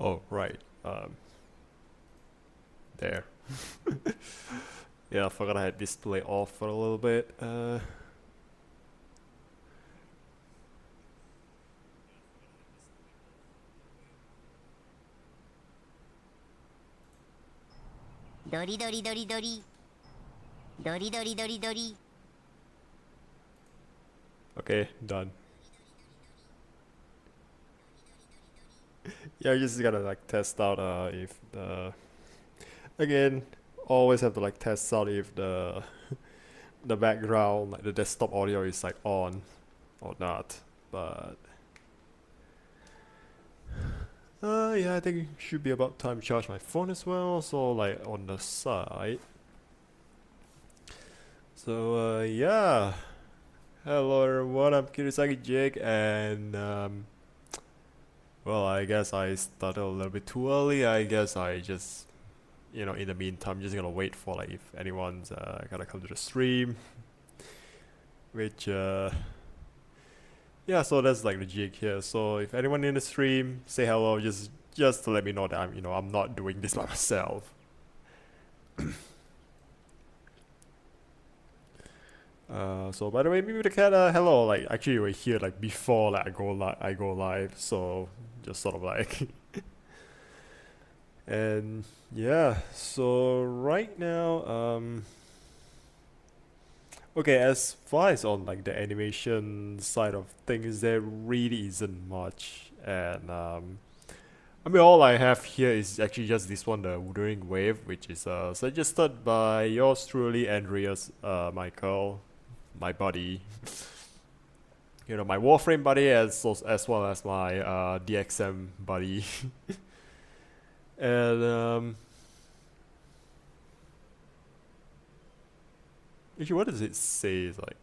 Oh, right. There. Yeah, I forgot I had display off for a little bit. Dori dori dori dori. Dori dori dori dori. Okay, done. yeah, you just gotta like test out if the again always have to like test out if the background like the desktop audio is like on or not. But yeah, I think it should be about time to charge my phone as well. So like on the side. So yeah, hello everyone. I'm KirisakiJake, and well, I guess I started a little bit too early. I guess I just in the meantime, just gonna wait for like if anyone's gonna come to the stream, which yeah. So that's like the jig here. So if anyone in the stream, say hello. Just to let me know that I'm not doing this by myself. So by the way, maybe the cat, hello. Like actually, you were here like before like I go live. So just sort of like, and yeah. So right now, okay. As far as on like the animation side of things, there really isn't much, and I mean, all I have here is actually just this one, the Wuthering Wave, which is suggested by yours truly, Andreas, Michael, my buddy. My Warframe buddy, as well as my DXM buddy. And actually, what does it say? It's like,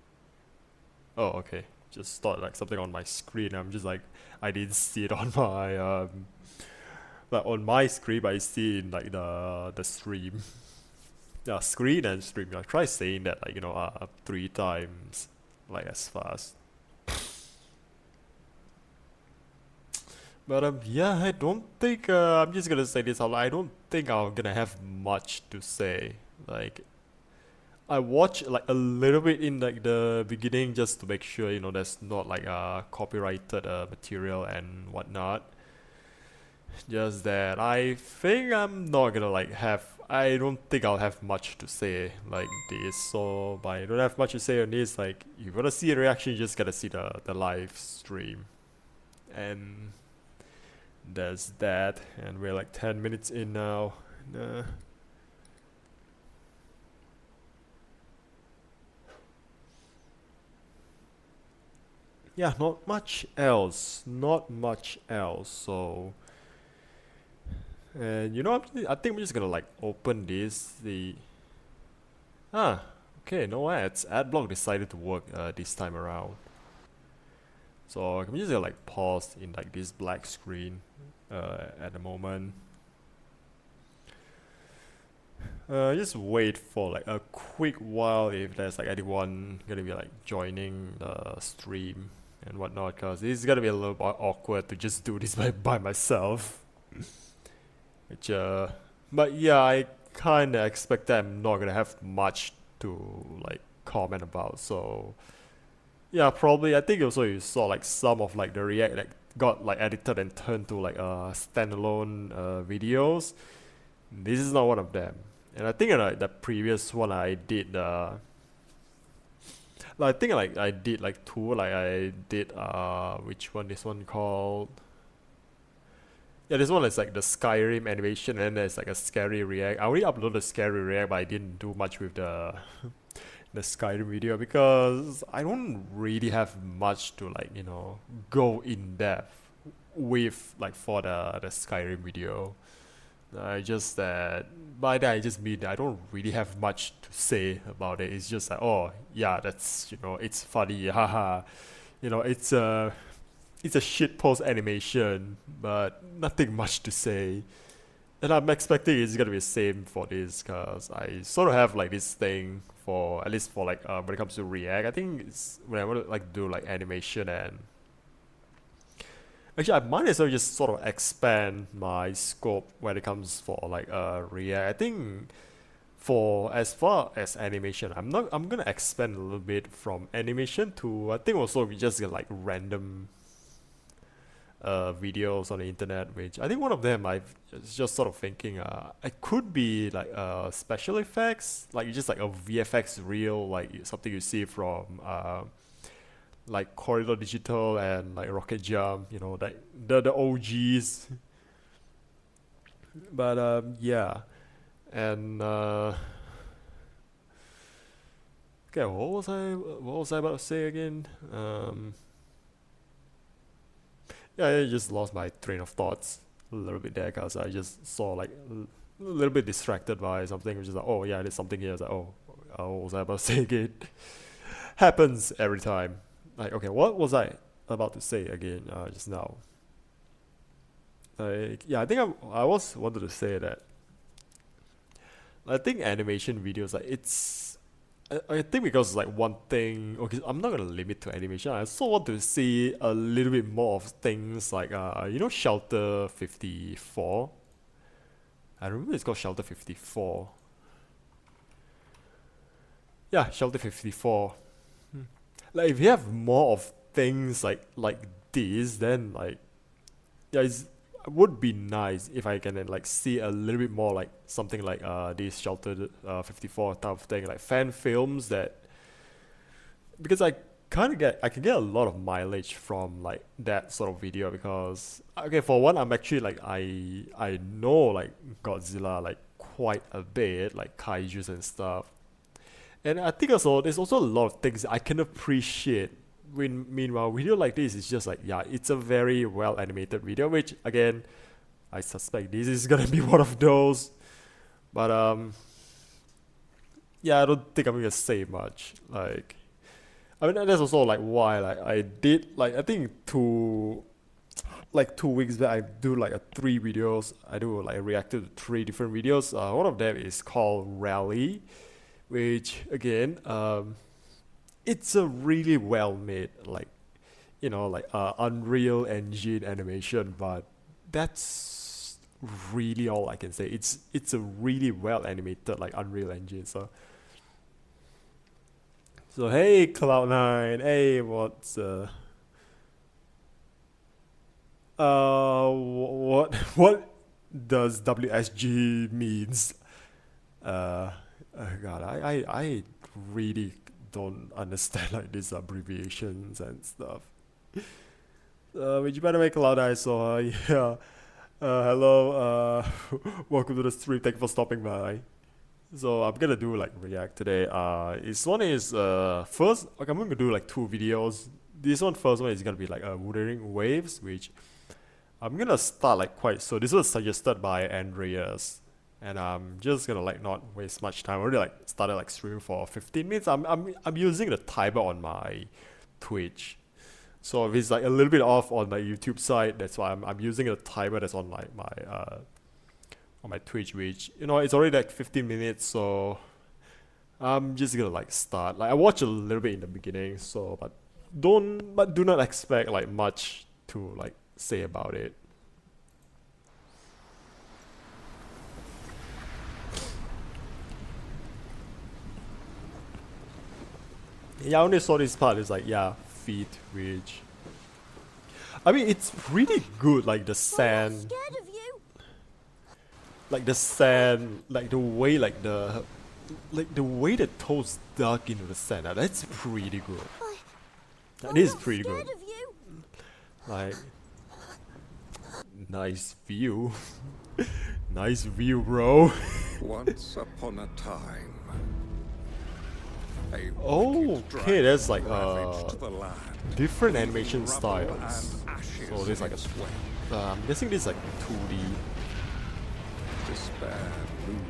oh, okay. Just thought like something on my screen. I'm just like, I didn't see it on my like on my screen, but I see it in like the stream. Yeah, screen and stream. I try saying that like 3 times, like as fast. But yeah, I don't think I'm just gonna say this out loud. I don't think I'm gonna have much to say. Like I watched like a little bit in like the beginning just to make sure there's not like copyrighted material and whatnot. Just that I think I'm not gonna like have. I don't think I'll have much to say like this. So, but I don't have much to say on this. Like, you wanna see a reaction, you just gotta see the live stream. And there's that. And we're like 10 minutes in now. Yeah, not much else. Not much else. So. And I think we're just gonna like open this. Okay, no ads. Adblock decided to work this time around. So I'm just gonna like pause in like this black screen at the moment. Just wait for like a quick while if there's like anyone gonna be like joining the stream and whatnot, cause it's gonna be a little bit awkward to just do this by myself. Which but yeah, I kinda expect that I'm not gonna have much to like comment about. So yeah, probably I think also you saw like some of like the react like got like edited and turned to like standalone videos. This is not one of them. And I think the previous one I did like, I think like I did like two, like I did which one, this one called, yeah, this one is like the Skyrim animation, and then there's like a scary react. I already uploaded the scary react, but I didn't do much with the the Skyrim video because I don't really have much to like go in depth with like for the Skyrim video. I just that by that I just mean that I don't really have much to say about it. It's just like, oh yeah, that's it's funny, haha. It's a shit post animation, but nothing much to say. And I'm expecting it's gonna be the same for this, cause I sort of have like this thing for at least for like when it comes to React. I think it's when I want to like do like animation, and actually I might as well just sort of expand my scope when it comes for like React. I think for as far as animation, I'm gonna expand a little bit from animation to, I think also we just get like random videos on the internet, which I think one of them I've just sort of thinking it could be like special effects, like just like a VFX reel, like something you see from like Corridor Digital and like Rocket Jump, like the OGs. But yeah, and okay, what was I about to say again? Yeah, I just lost my train of thoughts a little bit there because I just saw like a little bit distracted by something, which is like, oh yeah, there's something here. It's like, oh, what was I about to say again? Happens every time. Like, okay, what was I about to say again just now? Like, yeah, I think I was wanted to say that I think animation videos, like I think because like one thing, okay, I'm not gonna limit to animation. I also want to see a little bit more of things like Shelter 54. I remember it's called Shelter 54. Yeah, Shelter 54. Like if you have more of things like this, then like yeah, it would be nice if I can like see a little bit more like something like this Shelter 54 type of thing, like fan films that, because I can get a lot of mileage from like that sort of video because okay, for one, I'm actually like I know like Godzilla like quite a bit, like kaijus and stuff. And I think also there's also a lot of things I can appreciate when meanwhile video like this is just like, yeah, it's a very well animated video, which again I suspect this is gonna be one of those. But yeah, I don't think I'm gonna say much. Like I mean that's also like why like I did like I think 2 weeks back I do like 3 videos. I do like reacted to 3 different videos. One of them is called Rally, which again it's a really well made like like Unreal Engine animation, but that's really all I can say. It's a really well animated like Unreal Engine. So hey Cloud9, hey what's what what does WSG means? God, I really don't understand like these abbreviations and stuff. But you better make a lot of eyes, so yeah. Hello, welcome to the stream. Thank you for stopping by. So I'm gonna do like react today. This one is first. Okay, I'm gonna do like 2 videos. This first one is gonna be like Wuthering Waves, which I'm gonna start like quite. So this was suggested by Andreas, and I'm just gonna like not waste much time. I already like started like streaming for 15 minutes. I'm using the timer on my Twitch. So if it's like a little bit off on my YouTube side, that's why I'm using a timer that's on like my on my Twitch, which it's already like 15 minutes. So I'm just gonna like start. Like I watched a little bit in the beginning, so but do not expect like much to like say about it. Yeah, I only saw this part. It's like, yeah, feet, which I mean, it's pretty good. Like the sand, like the way the way the toes dug into the sand. That's pretty good. That is pretty good. Like, nice view. Nice view, bro. Once upon a time. Okay, there's like ravaged the land. different animation Rubble styles. and ashes So there's like in a its wake. I'm guessing this is like 2D. Despair loomed.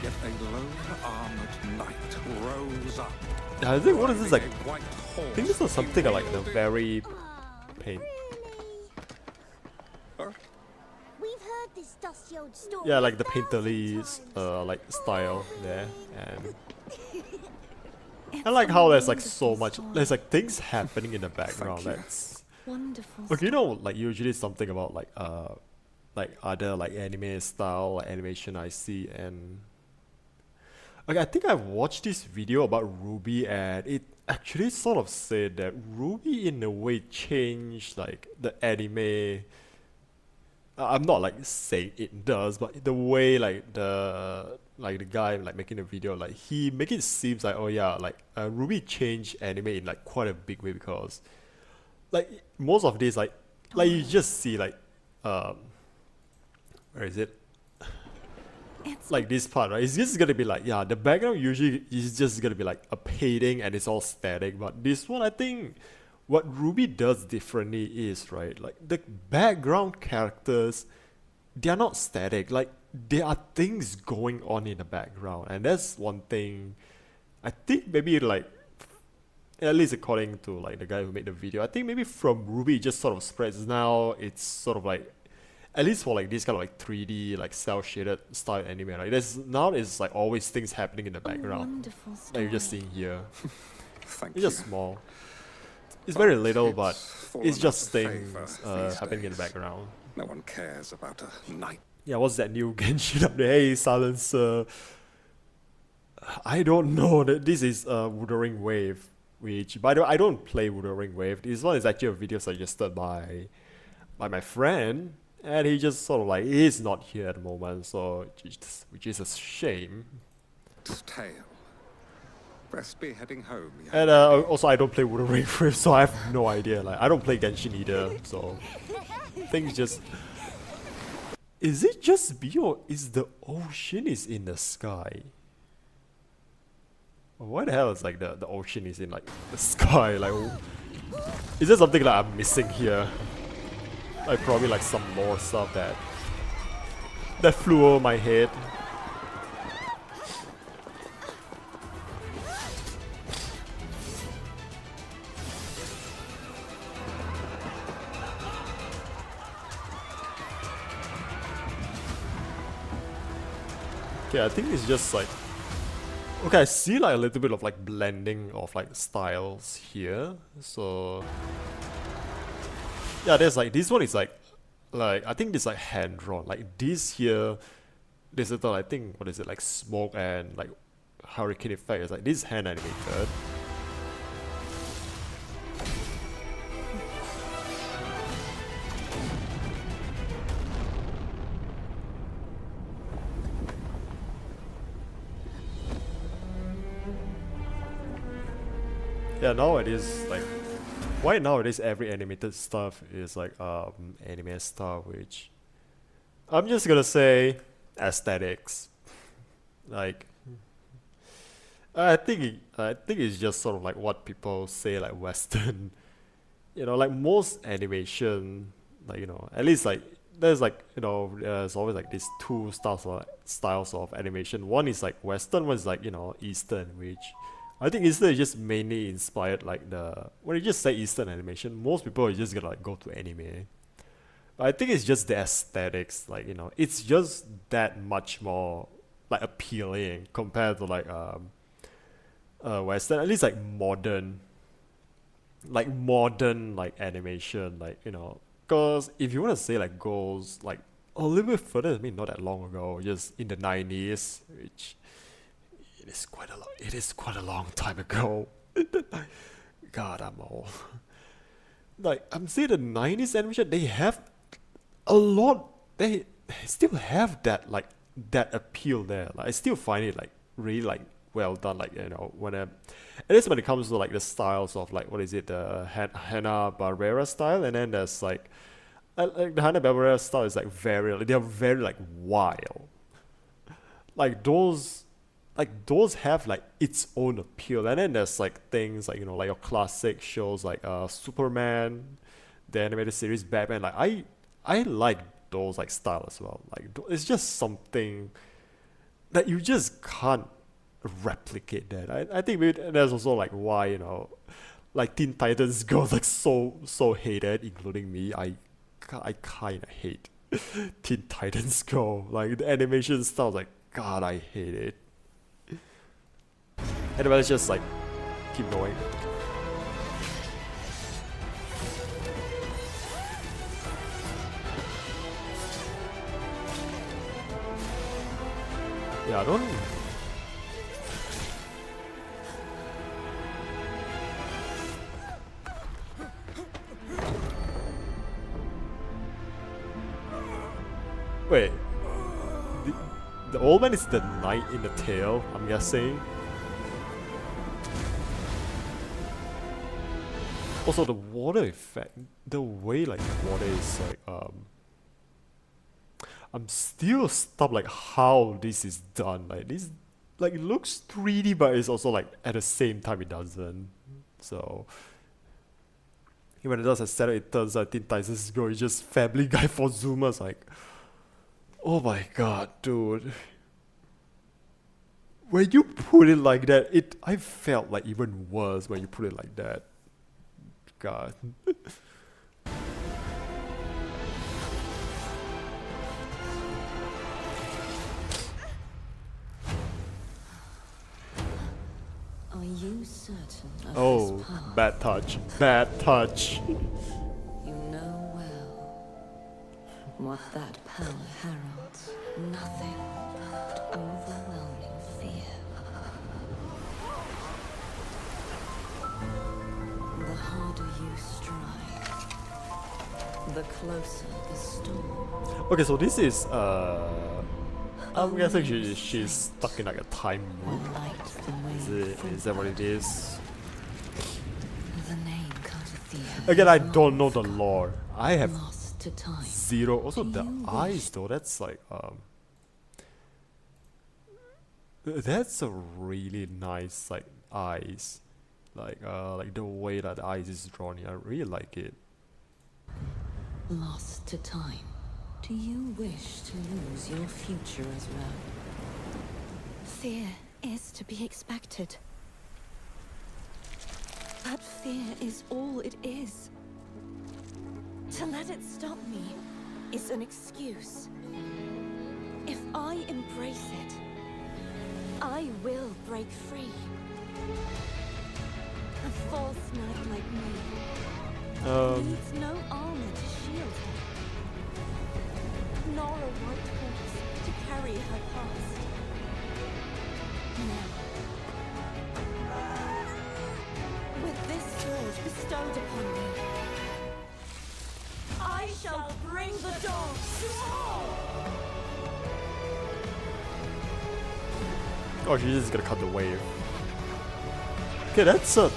Yet a lone armored knight rose up. I think what is this like? riding a white I think this was horse something he like the wielded. very paint. Huh? We've heard this dusty old story. Yeah, like the 1,000 painterly times. like style there, and I like how there's like so much. There's like things happening in the background. Thank you. That's wonderful. Okay, like usually something about like other like anime style like animation I see, and okay, I think I watched this video about Ruby, and it actually sort of said that Ruby in a way changed like the anime. I'm not like saying it does, but the way like the guy like making the video, like he make it seems like, oh yeah, like Ruby changed anime in like quite a big way, because like most of this like you just see like where is it, It's like this part, right? It's just gonna be like, yeah, the background usually is just gonna be like a painting and it's all static. But this one, I think what Ruby does differently is, right, like the background characters, they're not static. Like there are things going on in the background, and that's one thing. I think maybe like, at least according to like the guy who made the video, I think maybe from Ruby it just sort of spreads. Now it's sort of like, at least for like this kind of like 3D like cell shaded style anime, right? There's now it's like always things happening in the a background, wonderful like story. you're just seeing here. Thank It's you. just small. It's very little, but fallen it's just out of things favour these happening in the days. background. No one cares about a knight. Yeah, what's that new Genshin up there? Hey, silencer. I don't know that this is Wuthering Wave, which, by the way, I don't play Wuthering Wave. This one is actually a video suggested by my friend, and he just sort of like, he's not here at the moment, so which is a shame. Tale. Best be heading home. And also I don't play Wuthering Wave, so I have no idea. Like I don't play Genshin either, so things just. Is it just me or is the ocean is in the sky? What the hell is like the ocean is in like the sky? Like, is there something that I'm missing here? Like probably like some more stuff that flew over my head. Okay, I think it's just like, okay, I see like a little bit of like blending of like styles here. So yeah, there's like this one is like I think this like hand drawn. Like this here, this little, I think, what is it, like smoke and like hurricane effect. It's like this hand animated. Yeah, nowadays, like, why nowadays every animated stuff is like anime stuff, which I'm just gonna say aesthetics. Like, I think it's just sort of like what people say like Western. You know, like most animation, like, you know, at least like there's like, you know, there's always like these two styles of animation. One is like Western, one is like, you know, Eastern, which I think Eastern is just mainly inspired like when you just say Eastern animation, most people are just gonna like go to anime. But I think it's just the aesthetics, like, you know, it's just that much more like appealing compared to like Western, at least like modern like animation, like, you know, because if you want to say like goes like a little bit further, I mean not that long ago, just in the 90s, which it is quite a long time ago. God, I'm old. Like, I'm saying the 90s animation, they have a lot, they still have that like that appeal there. Like I still find it like really like well done, like, you know, at least when it comes to like the styles of like, what is it, the Hanna-Barbera style, and then there's like the Hanna-Barbera style is like they're very like wild. Like those have like its own appeal, and then there's like things like, you know, like your classic shows like Superman, the animated series Batman. Like I like those like style as well. Like it's just something that you just can't replicate that. I think maybe that's also like why, you know, like Teen Titans Go like so hated, including me. I kind of hate Teen Titans Go. Like the animation style, like, God, I hate it. Anyway, let's just like keep going. Yeah, I don't. Wait. The old man is the knight in the tail, I'm guessing. Also, the water effect, the way like the water is like I'm still stuck like how this is done. Like this, like it looks 3D, but it's also like at the same time it doesn't. So when it does a setup, it turns out Teen Titans Go is just Family Guy for Zoomers. Like, oh my god, dude. When you put it like that, I felt like even worse when you put it like that. God. Are you certain of Oh, his power? bad touch. Bad touch. You know well what that power heralds. Nothing but overwhelming fear. The harder you strike, the closer the storm. Okay, so this is I'm guessing she's stuck in like a time loop. Light the way Is that what it is? The name Cartithia Again, I is don't know the lore. I have lost to time. zero. Also, Do the you eyes though. That's like that's a really nice like eyes, like the way that the eyes is drawn. I really like it. Lost to time. Do you wish to lose your future as well? Fear is to be expected. But fear is all it is. To let it stop me is an excuse. If I embrace it, I will break free. A false knight like me needs no armor to shield her, nor a white horse to carry her past. Now, with this sword bestowed upon me, I shall bring the dawn to all! Oh, she's just gonna cut the wave. Okay, that's a.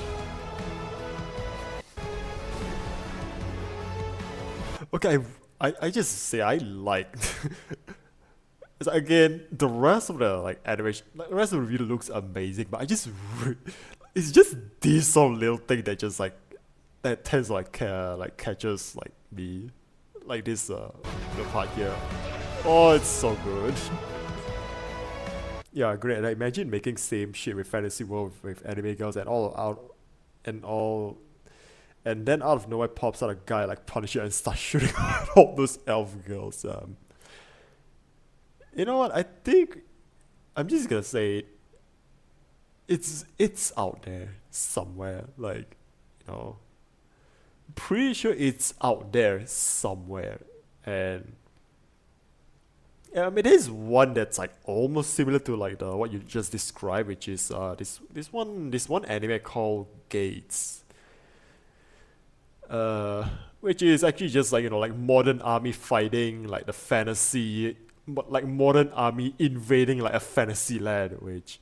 Okay, I just say I liked. It's again the rest of the like animation, like the rest of the video looks amazing, but it's just this sort of little thing that just like that tends to like catches like me, like this the part here. Oh, it's so good. Yeah, great. Like, imagine making same shit with fantasy world with anime girls and and then out of nowhere pops out a guy like Punisher and starts shooting at all those elf girls. You know what? I think I'm just gonna say it's out there somewhere. Like, you know, pretty sure it's out there somewhere, and it is one that's like almost similar to like the what you just described, which is this one anime called Gates. Which is actually just like, you know, like modern army fighting like the fantasy, but like modern army invading like a fantasy land, which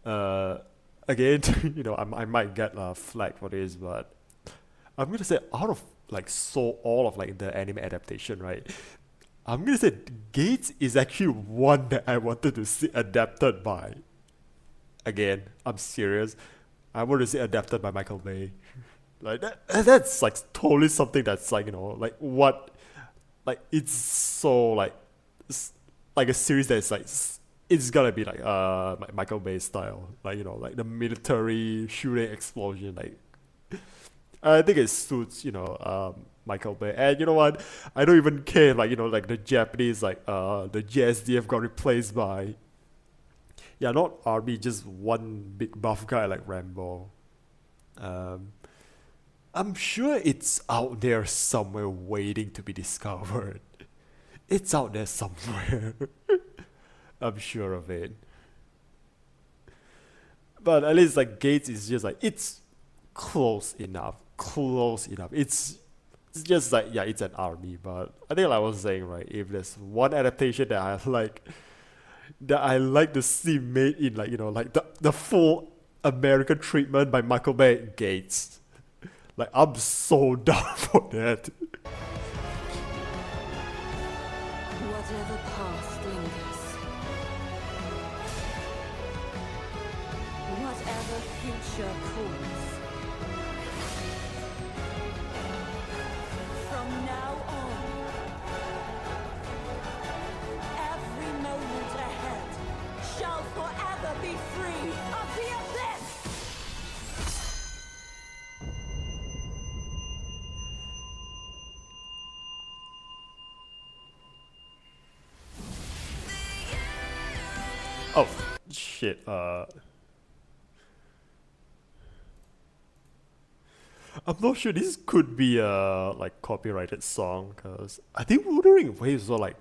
again, you know, I might get flack for this, but I'm gonna say out of like all of like the anime adaptation, right, I'm gonna say Gates is actually one that I wanted to see adapted by. Again, I'm serious. I want to see adapted by Michael Bay. Like that's like totally something that's like, you know, like what, like it's so like a series that's like it's gonna be like Michael Bay style, like, you know, like the military shooting explosion. Like I think it suits, you know, Michael Bay. And you know what, I don't even care, like, you know, like the Japanese, like the JSDF got replaced by, yeah, not army, just one big buff guy like Rambo. I'm sure it's out there somewhere waiting to be discovered. It's out there somewhere. I'm sure of it. But at least like Gates is just like, it's close enough. It's just like, yeah, it's an army, but I think like I was saying, right, if there's one adaptation that I like to see made in, like, you know, like the full American treatment by Michael Bay, Gates. Like, I'm so down for that. Whatever future calls. From now on, every moment ahead shall forever be free of the abyss! Oh, shit, I'm not sure this could be a like copyrighted song, because I think Wuthering Waves also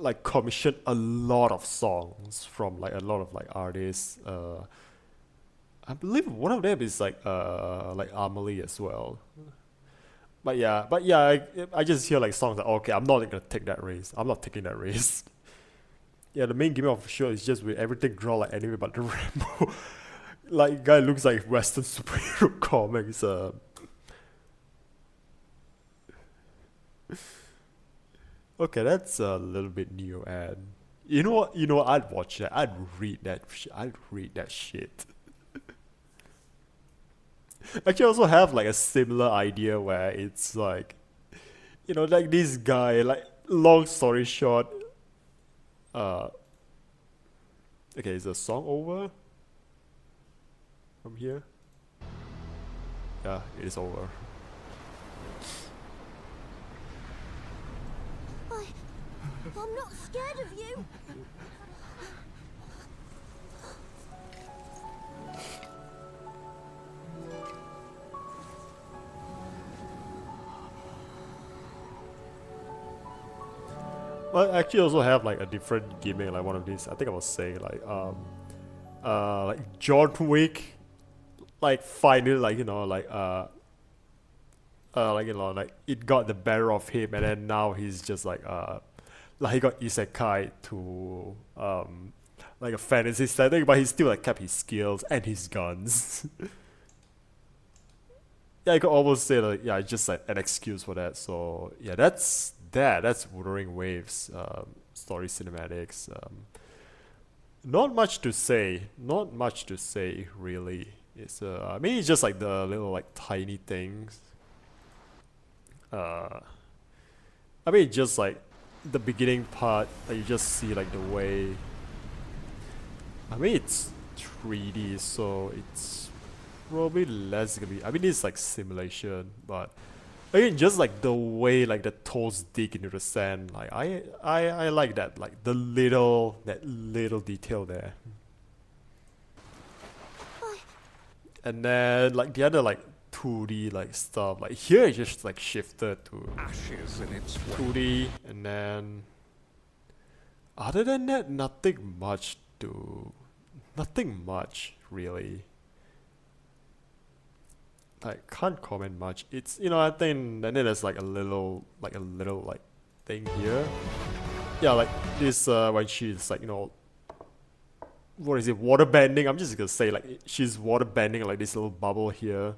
like commissioned a lot of songs from like a lot of like artists. I believe one of them is like Amelie as well. But yeah, I just hear like songs like, okay, I'm not gonna take that risk. I'm not taking that risk. Yeah, the main gimmick of the show is just with everything draw like anime, but the Rambo, like guy looks like Western superhero comics. Okay, that's a little bit new, and you know what? You know what? I'd watch that. I'd read that. I'd read that shit. Actually, I also have like a similar idea where it's like, you know, like this guy. Like, long story short, okay, is the song over from here? Yeah, it is over. I'm not scared of you. Well, I actually also have like a different gimmick, like one of these. I think I was saying like John Wick, like finally, like like it got the better of him, and then now he's just like he got isekai to like a fantasy setting, but he still like kept his skills and his guns. Yeah, I could almost say like, yeah, it's just like an excuse for that. So yeah, that's Wuthering Waves story cinematics. Not much to say. Not much to say really. It's I mean, it's just like the little like tiny things. I mean, just like the beginning part, you just see like the way. I mean, it's 3D, so it's probably less gonna be. I mean, it's like simulation, but again, just like the way like the toes dig into the sand, like I like that, like that little detail there. And then like the other like 2D like stuff, like here it just like shifted to Ashes in its wake. 2D, and then other than that, nothing much really. I can't comment much. It's, you know, I think, and then there's like a little like thing here. Yeah, like this when she's like, you know, what is it, water bending? I'm just gonna say like she's water bending like this little bubble here.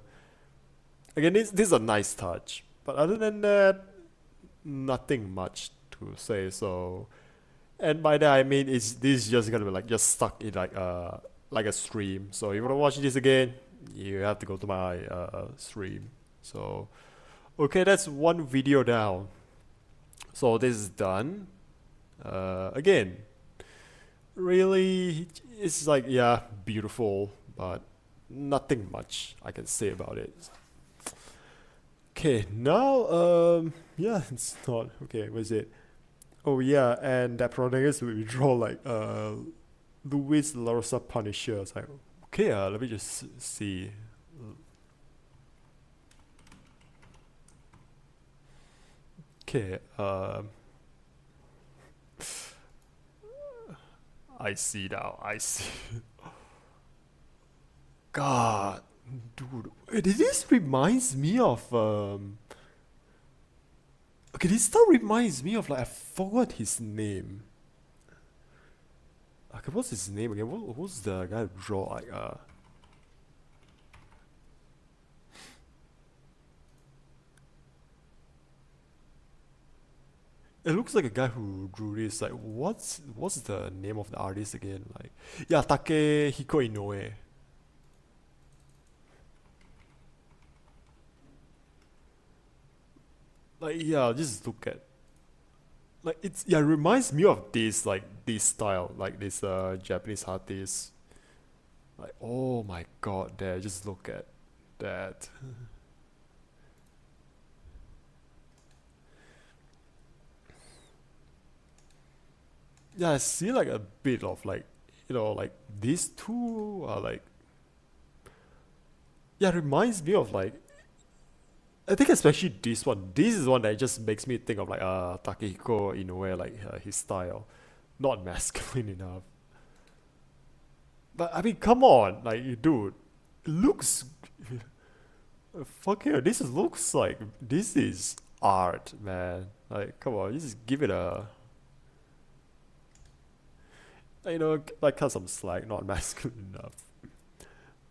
Again, this is a nice touch, but other than that, nothing much to say. So, and by that I mean this is just gonna be like just stuck in like a stream. So if you wanna watch this again, you have to go to my stream. So, okay, that's one video down. So this is done. Again, really, it's like, yeah, beautiful, but nothing much I can say about it. Okay, now yeah, it's not okay. What is it? Oh yeah, and that protagonist will draw like Luis Larosa Punisher. It's like, okay, let me just see. Okay, I see now. I see. God, dude, this reminds me of okay, this stuff reminds me of like I forgot his name. Okay, what's his name again? Who's the guy who draw like it looks like a guy who drew this. Like, what's the name of the artist again? Like, yeah, Takehiko Inoue. Like yeah, just look at. Like it's yeah, it reminds me of this like this style, like this Japanese artist. Like oh my god, there, just look at that. Yeah, I see like a bit of like like these two are like yeah, it reminds me of like I think especially this one. This is one that just makes me think of like Takehiko in a way, like his style, not masculine enough. But I mean, come on, like dude, it looks fuck yeah, looks like this is art, man. Like come on, just give it a like cut some slack, not masculine enough.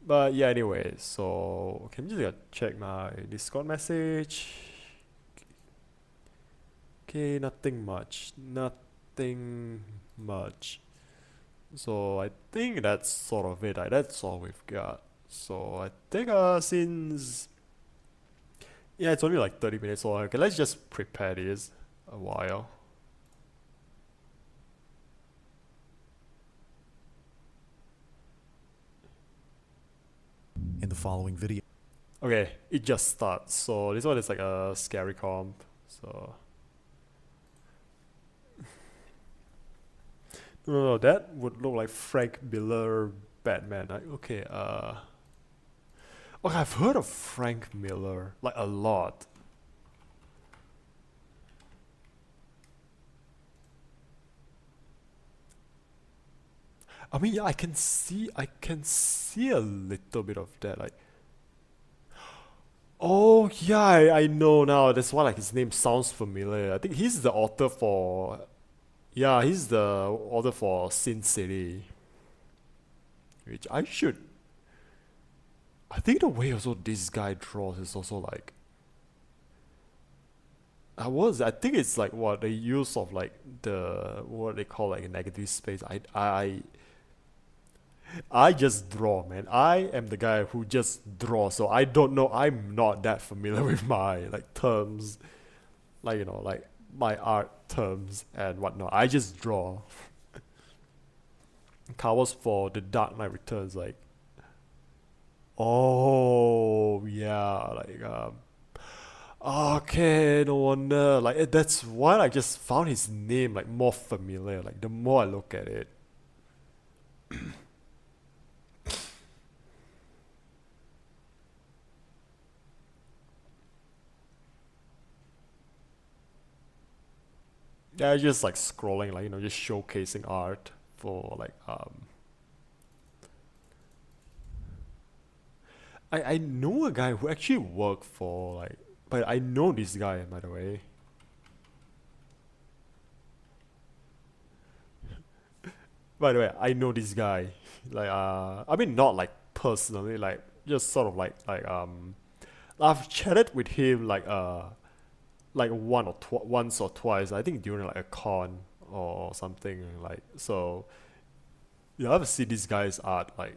But yeah, anyway, so can you just check my Discord message? Okay, nothing much. Nothing much. So I think that's sort of it. Like, that's all we've got. So I think since yeah, it's only like 30 minutes long. Okay, let's just prepare this a while. In the following video. Okay, it just starts. So this one is like a scary comp. So no, that would look like Frank Miller Batman. Like, okay, okay, I've heard of Frank Miller like a lot. I mean, yeah, I can see a little bit of that. Like, oh yeah, I know now. That's why like his name sounds familiar. I think he's the author for, yeah, he's the author for Sin City, which I should. I think the way also this guy draws is also like. I think it's like what the use of like the what they call like a negative space. I just draw, man. I am the guy who just draws, so I don't know. I'm not that familiar with my like terms, like like my art terms and whatnot. I just draw. Covers for The Dark Knight Returns, like. Oh yeah, like okay, no wonder. Like that's why I just found his name like more familiar. Like the more I look at it. Yeah, just like scrolling, like just showcasing art for like I know a guy who actually worked for like, but I know this guy by the way. By the way, I know this guy. Like I mean not like personally, like just sort of like I've chatted with him like once or twice. I think during like a con or something like so. Yeah, I've seen this guy's art like.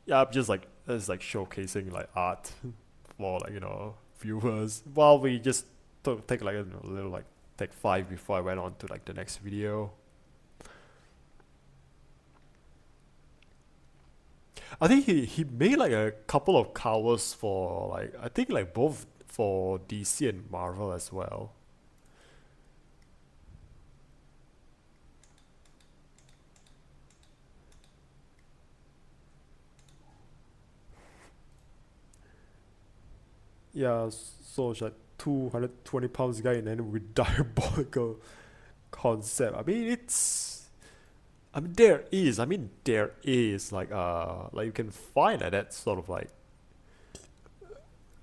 Yeah, I'm just like showcasing like art for like viewers while we just take like a little like take 5 before I went on to like the next video. I think he made like a couple of covers for like I think like both for DC and Marvel as well. Yeah, so it's like 220 pounds guy and then with diabolical concept. I mean there is like you can find that sort of like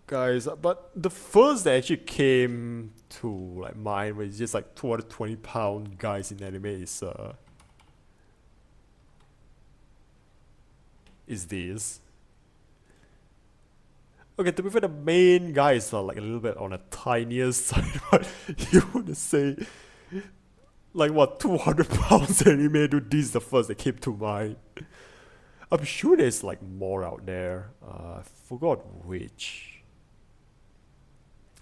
guys, but the first that actually came to like mind was just like 220-pound guys in anime is this. Okay, to be fair, the main guy is like a little bit on a tinier side, but you would say like what 200 pounds anime, dude. This is the first that came to mind. I'm sure there's like more out there. I forgot which.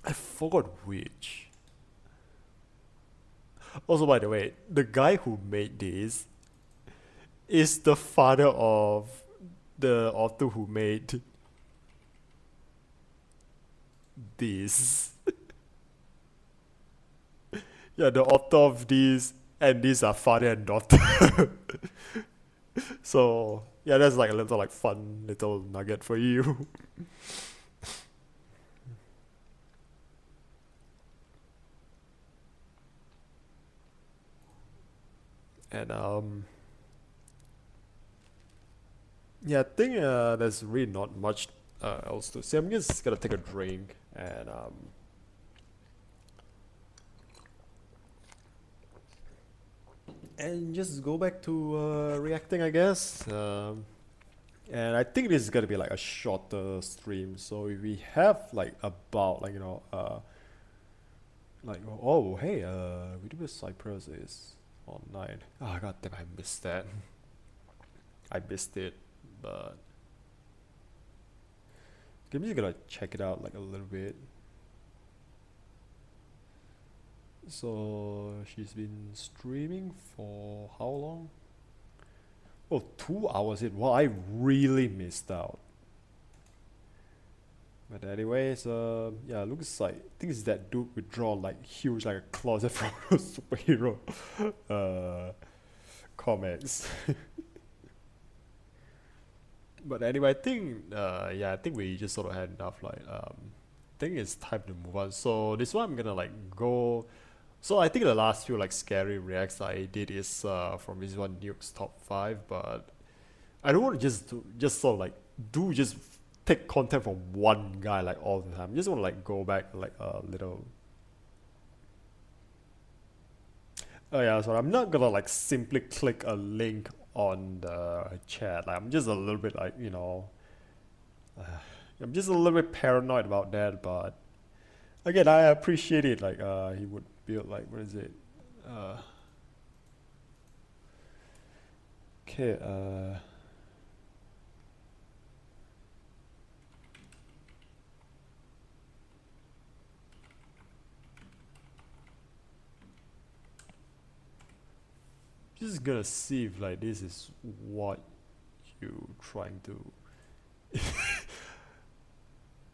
I forgot which. Also, by the way, the guy who made this is the father of the author who made this. Yeah, the author of this and these are father and daughter. So yeah, that's like a little like fun little nugget for you. And yeah, I think there's really not much else to say. I'm just gonna take a drink and just go back to reacting, I guess. And I think this is gonna be like a shorter stream, so if we have like about like like oh hey VTuber Cyprus is online. Oh god damn, I missed that. I missed it, but I'm just gonna check it out like a little bit. So she's been streaming for how long? Oh, 2 hours in. Wow, I really missed out. But anyways, yeah, looks like I think it's that dude with draw like huge like a closet from a superhero comics. But anyway, I think yeah, I think we just sort of had enough. Like I think it's time to move on. So this one I'm gonna like go. So I think the last few like scary reacts I did is from this one Nuke's top 5, but I don't want to just sort of like just take content from one guy like all the time. I just want to like go back like a little. Oh yeah, so I'm not gonna like simply click a link on the chat. Like I'm just a little bit like I'm just a little bit paranoid about that. But again, I appreciate it. Like he would build like what is it? Okay. Just gonna see if like this is what you trying to.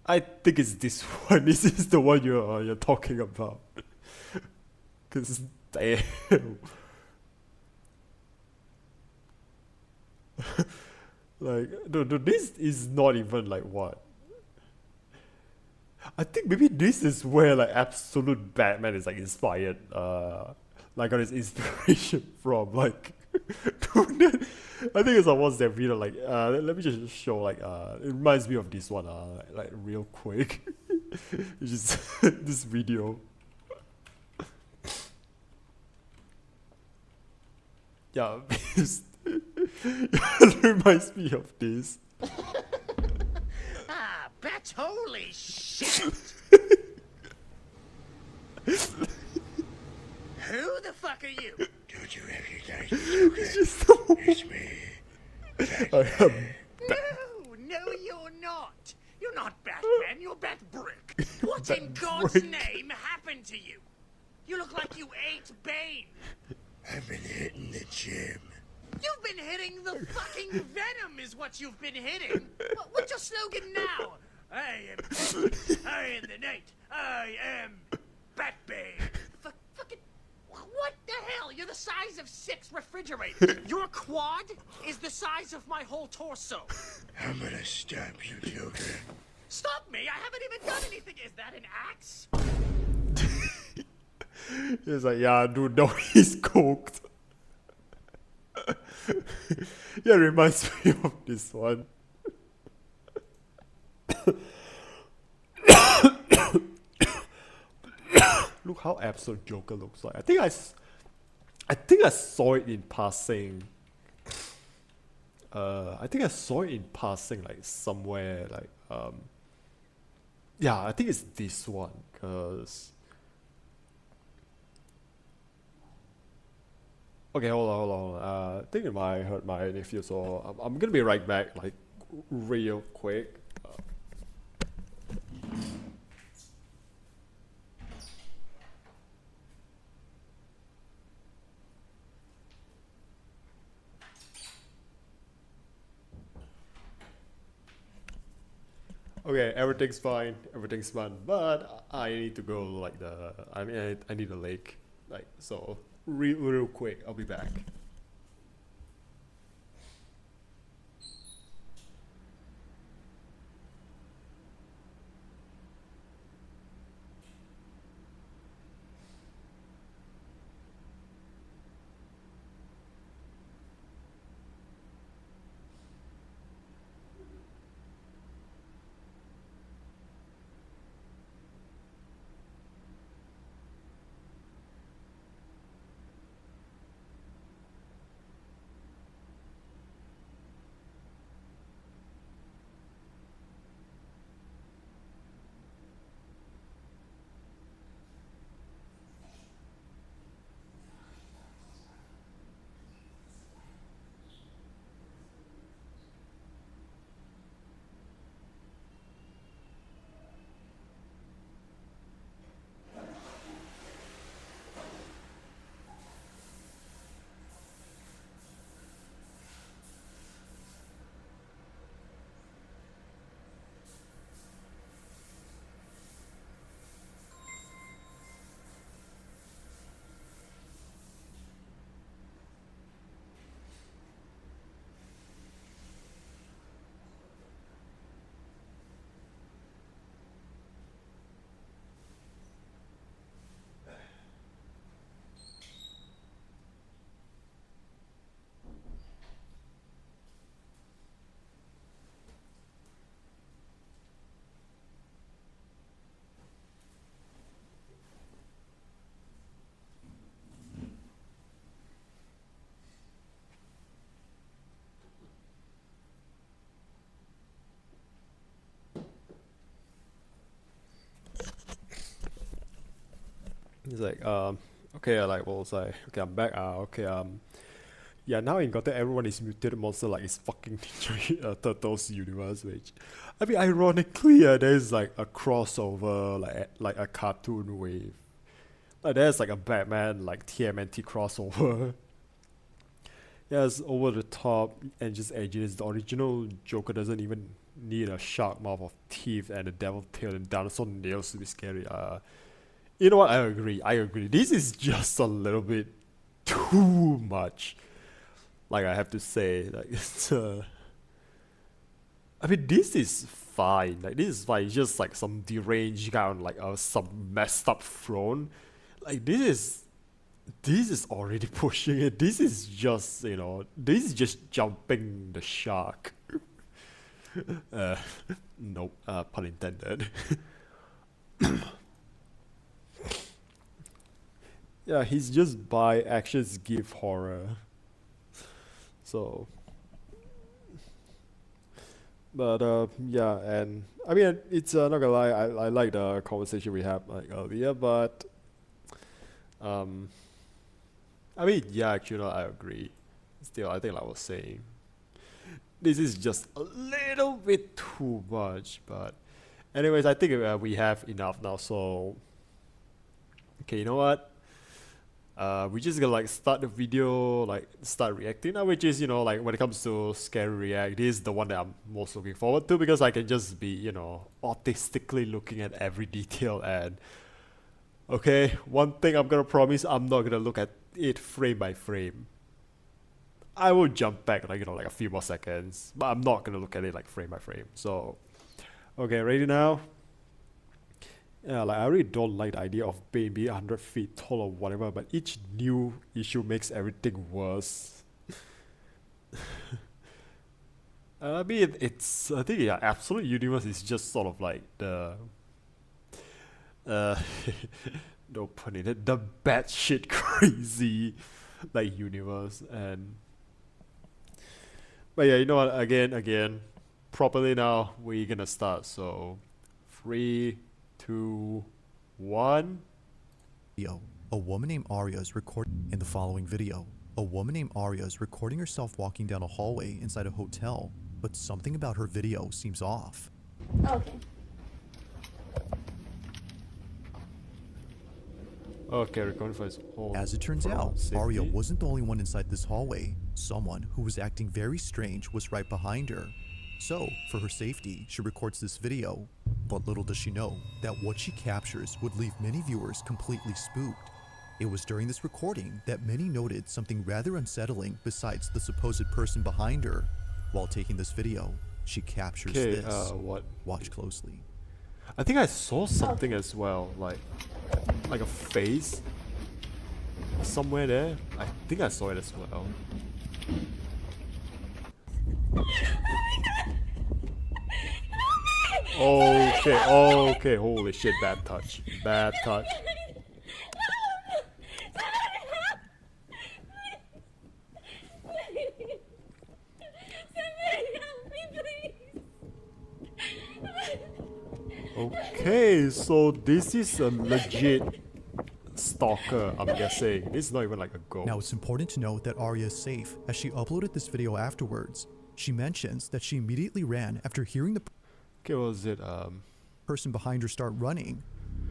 I think it's this one. This is the one you're talking about. Cause damn. Like no, this is not even like what. I think maybe this is where like absolute Batman is like inspired. Like got his inspiration from like. Dude, I think it's almost that video. Like let me just show like it reminds me of this one. Like real quick. It's just this video. Yeah, it reminds me of this. Ah, Bats, holy shit! Who the fuck are you? Don't you recognize me? It's just It's me. No, you're not. You're not Batman, you're Batbrick. What in God's Batbrick. name happened to you? You look like you ate Bane. I've been hitting the gym. You've been hitting the fucking venom is what you've been hitting. What's your slogan now? I am the night. I am Batbane. Fucking, what the hell? You're the size of 6 refrigerators. Your quad is the size of my whole torso. I'm gonna stop you, Joker. Stop me! I haven't even done anything. Is that an axe? He's like, yeah, dude, no, he's cooked. Yeah, it reminds me of this one. Look how absolute Joker looks like. I think I saw it in passing. I think I saw it in passing, like somewhere, like yeah, I think it's this one, cause. Okay, hold on. I think it might hurt my nephew, so I'm gonna be right back, like real quick. Okay, everything's fine, everything's fine, but I need to go like I need a lake, like, so real quick, I'll be back. He's like, okay, like, what was I? Okay, I'm back. Okay, yeah, now in Gotham, everyone is mutated monster like it's fucking Ninja Turtles universe, which, I mean, ironically, there's like a crossover, like a cartoon wave. Like, there's like a Batman, like TMNT crossover. Yeah, it's over the top and just edgy. The original Joker doesn't even need a shark mouth of teeth and a devil tail and dinosaur nails to be scary. You know what? I agree. This is just a little bit too much. Like, I have to say, like, it's I mean, this is fine. Like, this is fine. It's just like some deranged guy on like some messed up throne. Like, this is already pushing it. This is just, you know, this is just jumping the shark. Nope, pun intended. Yeah, he's just by actions give horror. So, but yeah, and I mean, it's not gonna lie, I like the conversation we had like earlier, but I mean, yeah, actually, no, I agree. Still, I think like I was saying, this is just a little bit too much. But anyways, I think we have enough now. So, okay, you know what? We just gonna like start the video, like start reacting now, which is, you know, like when it comes to scary react, this is the one that I'm most looking forward to because I can just be, you know, autistically looking at every detail. And okay, one thing I'm gonna promise, I'm not gonna look at it frame by frame. I will jump back like, you know, like a few more seconds, but I'm not gonna look at it like frame by frame. So okay, ready now? Yeah, like I really don't like the idea of being 100 feet tall or whatever, but each new issue makes everything worse. I mean, it's, I think, yeah, Absolute Universe is just sort of like the, no pun intended, the batshit crazy, like, universe. And, but yeah, you know what, again, properly now, we're gonna start. So, 3, 2, 1. A woman named Arya is recording in the following video. A woman named Arya is recording herself walking down a hallway inside a hotel, but something about her video seems off. Okay. Okay, recording for his whole. As it turns out, Arya wasn't the only one inside this hallway. Someone who was acting very strange was right behind her. So, for her safety, she records this video, but little does she know that what she captures would leave many viewers completely spooked. It was during this recording that many noted something rather unsettling besides the supposed person behind her. While taking this video, she captures Okay, this. what? Watch closely. I think I saw something as well, like a face somewhere there. I think I saw it as well. Okay, okay, holy shit, bad touch. Bad touch. Okay, so this is a legit stalker, I'm guessing. This is not even like a ghost. Now, it's important to note that Arya is safe. As she uploaded this video afterwards, she mentions that she immediately ran after hearing the Okay, what was it? person behind her start running.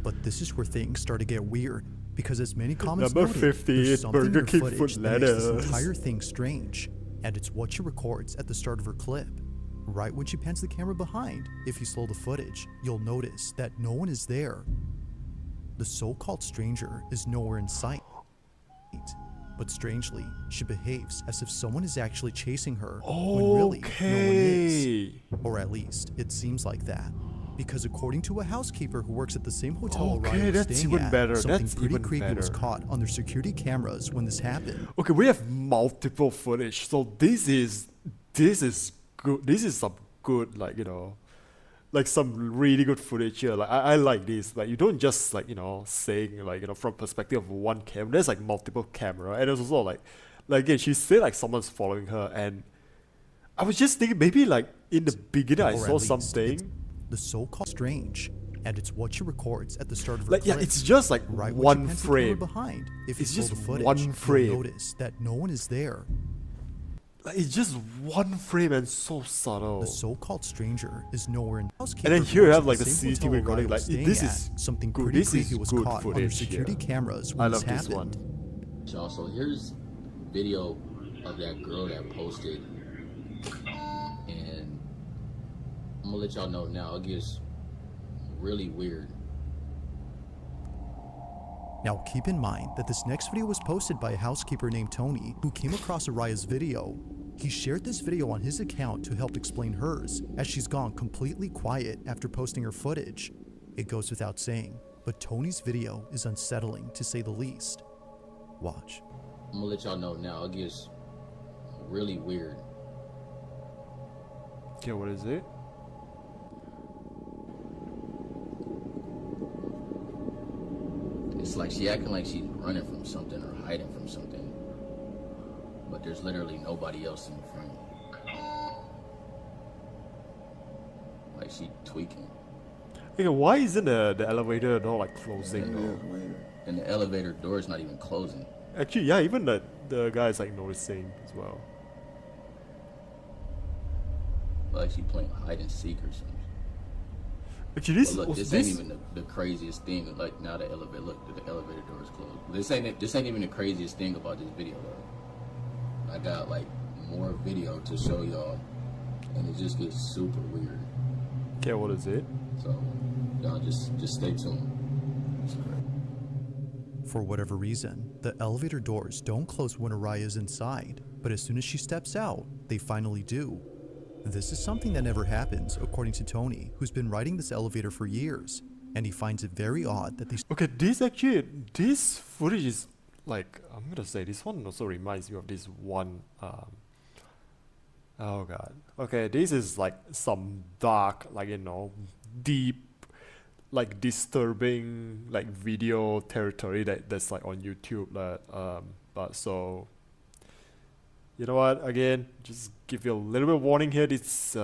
But this is where things start to get weird, because as many comments Number noted, 50 there's is something in Burger her King footage food that makes this lettuce. entire thing strange, and it's what she records at the start of her clip. Right when she pans the camera behind, if you slow the footage, you'll notice that no one is there. The so-called stranger is nowhere in sight. But strangely, she behaves as if someone is actually chasing her when really no one is. Okay. Or at least, it seems like that. Because according to a housekeeper who works at the same hotel Okay, Orion was that's staying even at, better, something that's pretty even creepy was better. caught on their security cameras when this happened. Okay, we have multiple footage, so this is good. This is some good, like, you know, like some really good footage here. Like I like this. Like you don't just like, you know, saying like, you know, from perspective of one camera. There's like multiple camera, and it's also like again, she said like someone's following her, and I was just thinking maybe like in the beginning I Or at saw least, something. it's the so-called strange, and it's what she records at the start of her Like yeah, clip. it's just like Right when she one pans the camera frame. behind, if It's you slow just the footage, one frame. you'll notice that no one is there. Like it's just one frame and so subtle. The so-called stranger is nowhere in. And then here you who have, works like, at the same CCTV hotel recording, Orion like, was staying this at. is something good. pretty This is creepy was good caught on their footage security here. cameras I when love this this happened. one. Y'all, so here's video of that girl that posted, and I'm gonna let y'all know now. It gets really weird. Now keep in mind that this next video was posted by a housekeeper named Tony who came across Araya's video. He shared this video on his account to help explain hers, as she's gone completely quiet after posting her footage. It goes without saying, but Tony's video is unsettling to say the least. Watch. I'm gonna let y'all know now. It gets really weird. Okay, what is it? It's like she acting like she's running from something or hiding from something, but there's literally nobody else in the frame. Like she tweaking. Okay, why isn't the elevator door like closing though? And the elevator door is not even closing. Actually, yeah, even the guy's like noticing as well. Like she playing hide and seek or something. Actually, this But look, was this ain't even the craziest thing. Like now the elevator, look, the elevator door is closed. This ain't even the craziest thing about this video though. I got like more video to show y'all, and it just gets super weird. Okay, what is it? So y'all just stay tuned. For whatever reason, the elevator doors don't close when Araya is inside, but as soon as she steps out, they finally do. This is something that never happens, according to Tony, who's been riding this elevator for years, and he finds it very odd that these Okay, this footage is like, I'm gonna say this one also reminds me of this one. Oh god. Okay, this is like some dark, like, you know, deep, like disturbing, like video territory that's like on YouTube. But so, you know what? Again, just give you a little bit of warning here. This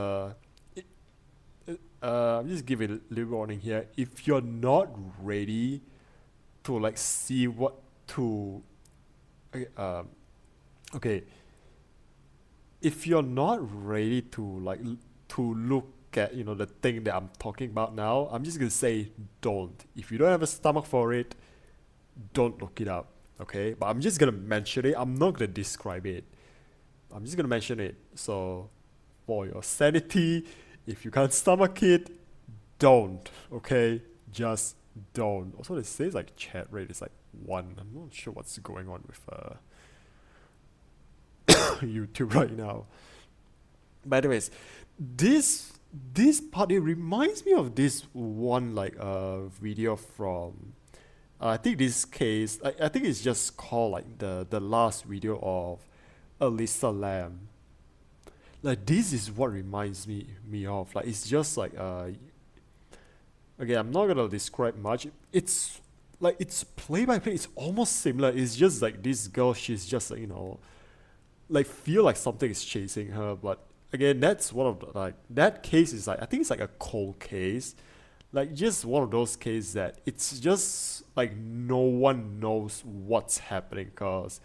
I'm just giving a little warning here. If you're not ready to like see what to, okay. If you're not ready to like to look at, you know, the thing that I'm talking about now, I'm just gonna say don't. If you don't have a stomach for it, don't look it up. Okay, but I'm just gonna mention it. I'm not gonna describe it. I'm just gonna mention it. So for your sanity. If you can't stomach it, don't. Okay, just don't. Also, it says like chat rate is like 1. I'm not sure what's going on with YouTube right now. But anyways, this part, it reminds me of this one like video from I think this case, I think it's just called like the last video of Alyssa Lamb. Like this is what reminds me of. Like it's just like again, I'm not gonna describe much. It's like it's play by play. It's almost similar. It's just like this girl. She's just like, you know, like feel like something is chasing her. But again, that's one of the, like that case is like I think it's like a cold case. Like just one of those cases that it's just like no one knows what's happening, cause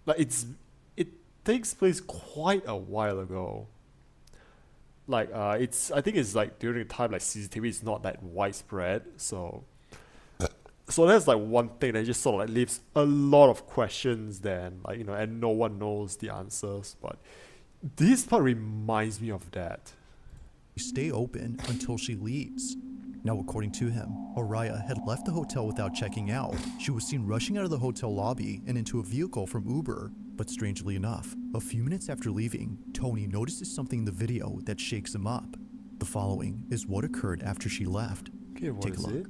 like it takes place quite a while ago. Like it's I think it's like during the time like CCTV is not that widespread, so that's like one thing that just sort of like leaves a lot of questions then, like, you know, and no one knows the answers. But this part reminds me of that. Stay open until she leaves. Now, according to him, Araya had left the hotel without checking out. She was seen rushing out of the hotel lobby and into a vehicle from Uber. But strangely enough, a few minutes after leaving, Tony notices something in the video that shakes him up. The following is what occurred after she left. Okay, what Take a is look. it?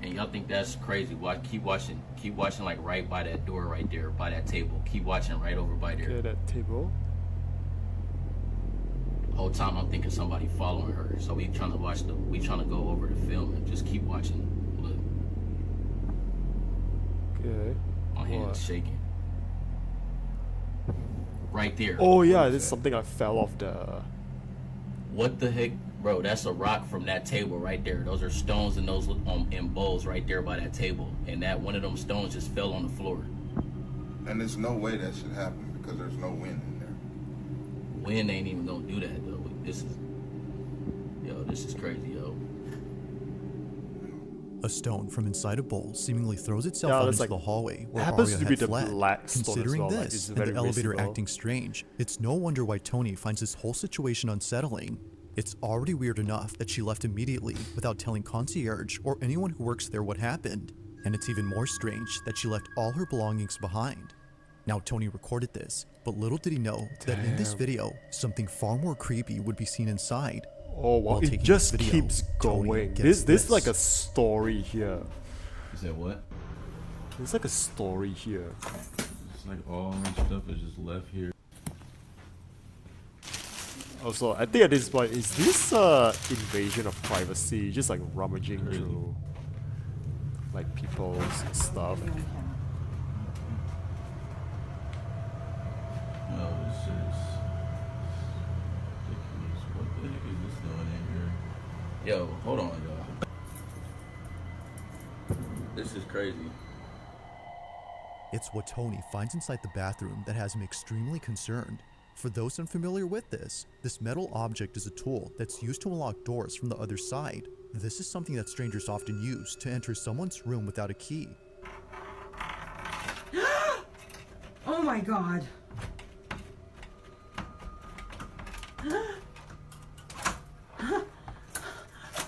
And y'all think that's crazy? Keep watching like right by that door right there, by that table. Keep watching right over by there. Okay, that table. The whole time I'm thinking somebody following her. So we trying to go over the film and just keep watching. Look, Okay. my hand's shaking. Right there. Oh yeah, this is something I fell off the. What the heck, bro? That's a rock from that table right there. Those are stones and those in bowls right there by that table. And that one of them stones just fell on the floor. And there's no way that should happen because there's no wind in there. Wind ain't even gonna do that though. This is crazy, yo. A stone from inside a bowl seemingly throws itself Yeah, out that's into like- the hallway where happens Arya to be had the fled. black stone as Considering well, like, this it's and very the elevator visible. acting strange, it's no wonder why Tony finds this whole situation unsettling. It's already weird enough that she left immediately without telling concierge or anyone who works there what happened. And it's even more strange that she left all her belongings behind. Now, Tony recorded this, but little did he know that in this Damn. video, something far more creepy would be seen inside. Oh wow, While it taking just this video, keeps Tony going. gets This is like a story here. You said what? There's like a story here. It's like all my stuff is just left here. Also, I think at this point, is this invasion of privacy? Just like rummaging Crazy. through like people's stuff. No, it's just ridiculous. What the heck is this doing in here? Yo, hold on, y'all. This is crazy. It's what Tony finds inside the bathroom that has him extremely concerned. For those unfamiliar with this metal object is a tool that's used to unlock doors from the other side. This is something that strangers often use to enter someone's room without a key. Oh my god.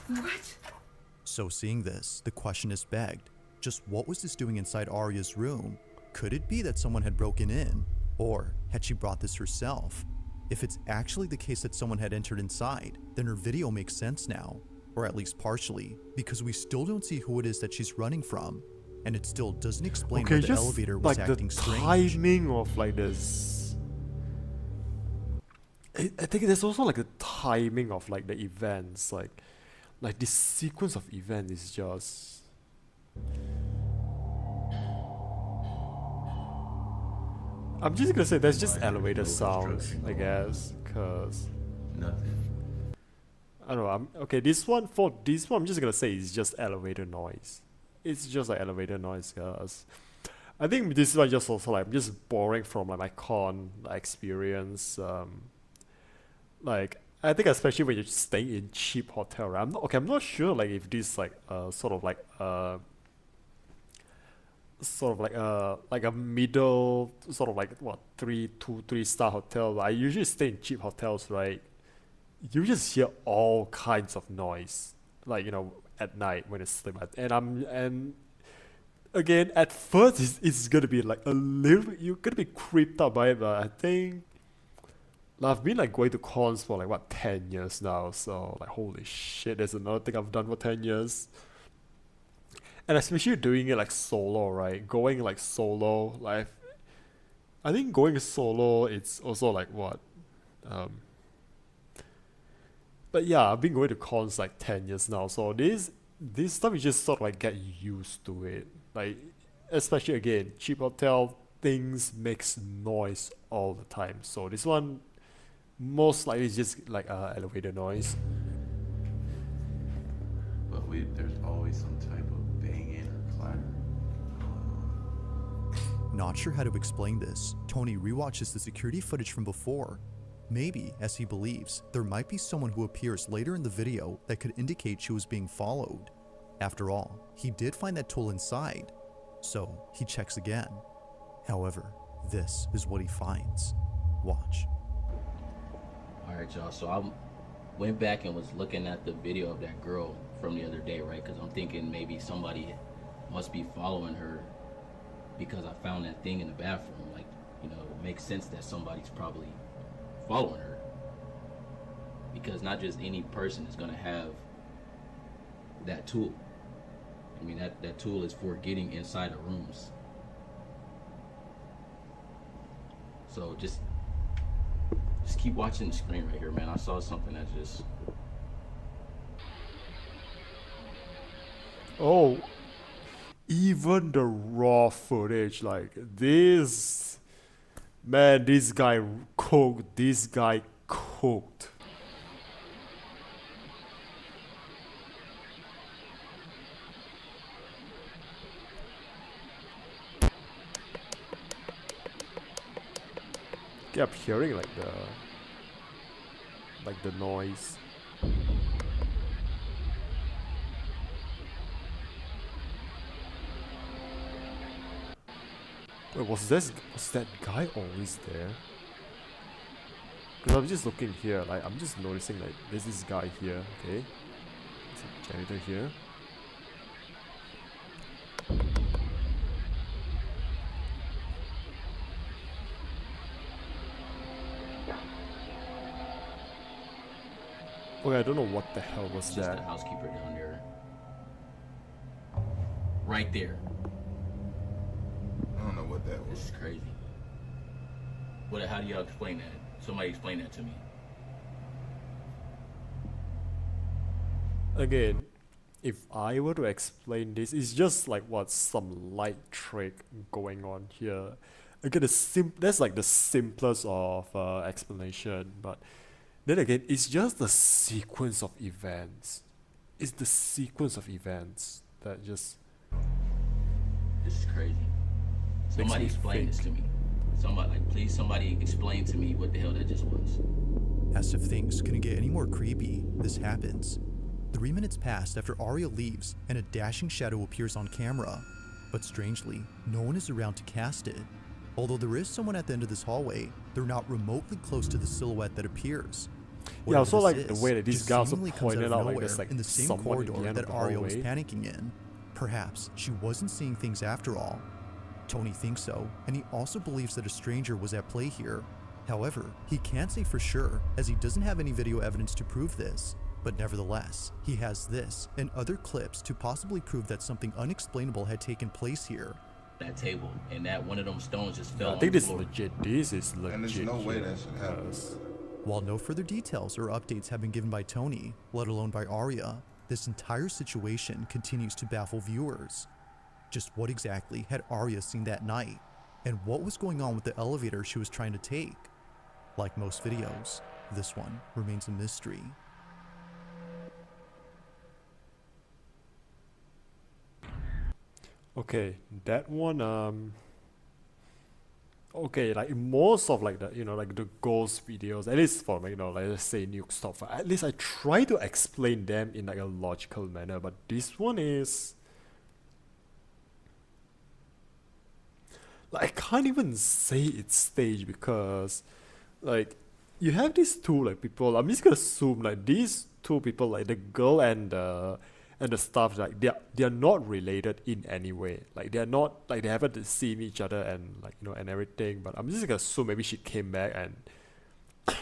What? So seeing this, the question is begged. Just what was this doing inside Arya's room? Could it be that someone had broken in? Or had she brought this herself? If it's actually the case that someone had entered inside, then her video makes sense now. Or at least partially, because we still don't see who it is that she's running from. And it still doesn't explain Okay, why the just elevator was like acting the strange. timing of like this. I think there's also like the timing of like the events, like this sequence of events is just. I'm just gonna say that's just Minor elevator sounds, construction. I guess, cause Nothing. I don't know. I'm this one I'm just gonna say it's just elevator noise. It's just like elevator noise, cause I think this one just also like I'm just borrowing from like my con experience. Like I think especially when you're staying in cheap hotel, right? I'm not sure like if this like sort of like sort of like a middle sort of like what 3 2 3 star hotel. I usually stay in cheap hotels, right? You just hear all kinds of noise, like at night when it's sleep. And again, at first it's gonna be like a little bit, you're gonna be creeped out by it, but I think I've been like going to cons for like what 10 years now, so like holy shit, there's another thing I've done for 10 years. And especially doing it like solo, right? Going like solo, like I think going solo it's also like what but yeah, I've been going to cons like 10 years now, so this stuff you just sort of like get used to it. Like especially again, cheap hotel things makes noise all the time. So this one most likely is just like elevator noise. But there's always some type of banging or clatter. Not sure how to explain this, Tony rewatches the security footage from before. Maybe, as he believes, there might be someone who appears later in the video that could indicate she was being followed. After all, he did find that tool inside, so he checks again. However, this is what he finds. Watch. Alright, y'all, so I went back and was looking at the video of that girl from the other day, right? Because I'm thinking maybe somebody must be following her because I found that thing in the bathroom. Like, it makes sense that somebody's probably following her. Because not just any person is going to have that tool. I mean, that tool is for getting inside of rooms. So just keep watching the screen right here, man. I saw something that just... Oh, even the raw footage, like this, man, this guy cooked. Kept hearing like the noise. Wait, was that guy always there? Because I'm just looking here, like I'm just noticing like there's this guy here, okay? There's a janitor here. Okay, I don't know what the hell was Just that. the housekeeper down there. Right there. I don't know what that was. This is crazy. How do y'all explain that? Somebody explain that to me. Again, if I were to explain this, it's just like some light trick going on here. Again, that's like the simplest of explanation, but then again, it's just the sequence of events. It's the sequence of events that just... This is crazy. Somebody explain this to me. Please somebody explain to me what the hell that just was. As if things couldn't get any more creepy, this happens. 3 minutes pass after Arya leaves and a dashing shadow appears on camera. But strangely, no one is around to cast it. Although there is someone at the end of this hallway, they're not remotely close to the silhouette that appears. Yeah, also Whatever like this the way that is, these just guys are seemingly comes pointed of out like nowhere this, like in the same someone at the corridor end that of the Arya was hallway. panicking in. Perhaps she wasn't seeing things after all. Tony thinks so, and he also believes that a stranger was at play here. However, he can't say for sure, as he doesn't have any video evidence to prove this. But nevertheless, he has this and other clips to possibly prove that something unexplainable had taken place here. That table and that one of them stones just fell I on think the this is floor. legit. This is legit. And there's no way here, that should happen. because- While no further details or updates have been given by Tony, let alone by Arya, this entire situation continues to baffle viewers. Just what exactly had Arya seen that night? And what was going on with the elevator she was trying to take? Like most videos, this one remains a mystery. Okay, that one, okay, like most of like the, like the ghost videos, at least for like, like let's say Nuke Stop, at least I try to explain them in like a logical manner, but this one is, can't even say it's staged because, like, you have these two like people. I'm just gonna assume like these two people, like the girl and the staff, like they're not related in any way. Like they're not like they haven't seen each other and like and everything. But I'm just gonna assume maybe she came back and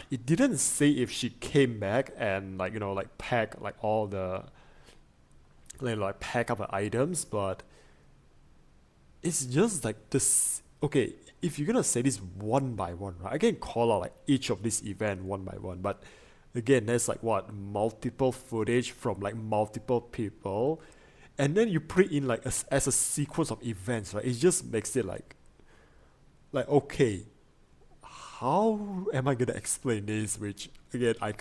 it didn't say if she came back and like like pack like all the like pack up her items, but it's just like this. Okay, if you're gonna say this one by one, right, I can call out like each of these event one by one, but again, there's like what, multiple footage from like multiple people, and then you put it in like as a sequence of events, right? It just makes it like okay, how am I gonna explain this? Which again, I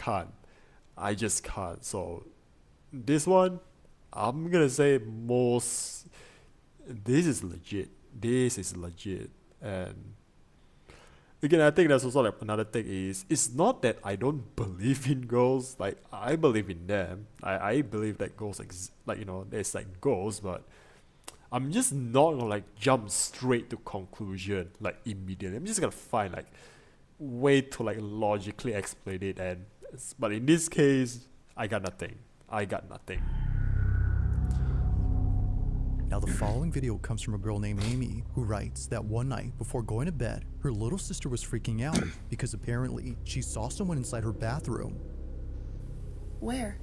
just can't. So this one, I'm gonna say this is legit. And again, I think that's also like another thing is, it's not that I don't believe in ghosts. Like I believe in them. I believe that ghosts there's like ghosts, but I'm just not gonna like jump straight to conclusion like immediately. I'm just gonna find like way to like logically explain it, but in this case, I got nothing. Now the following video comes from a girl named Amy who writes that one night before going to bed, her little sister was freaking out because apparently she saw someone inside her bathroom. Where?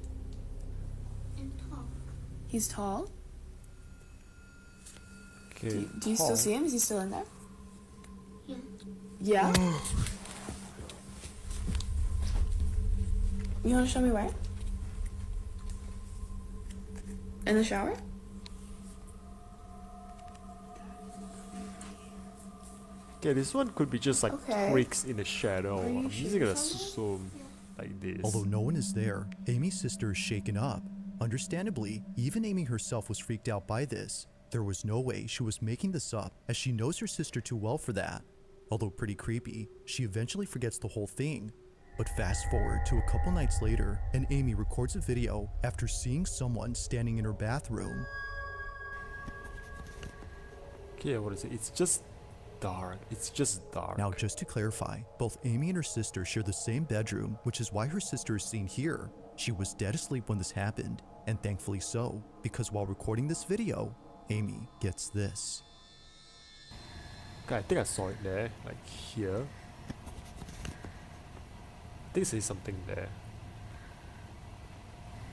He's tall? Okay. Do you still see him? Is he still in there? Yeah? You want to show me where? In the shower? Okay, this one could be just like Okay. tricks in the shadow. Are you I'm just sure gonna it's assume like this. Although no one is there, Amy's sister is shaken up. Understandably, even Amy herself was freaked out by this. There was no way she was making this up, as she knows her sister too well for that. Although pretty creepy, she eventually forgets the whole thing. But fast forward to a couple nights later, and Amy records a video after seeing someone standing in her bathroom. Okay, what is it? It's just dark. Now, just to clarify, both Amy and her sister share the same bedroom, which is why her sister is seen here. She was dead asleep when this happened, and thankfully so, because while recording this video, Amy gets this. Okay, I think I saw it there, like here. I think there's something there.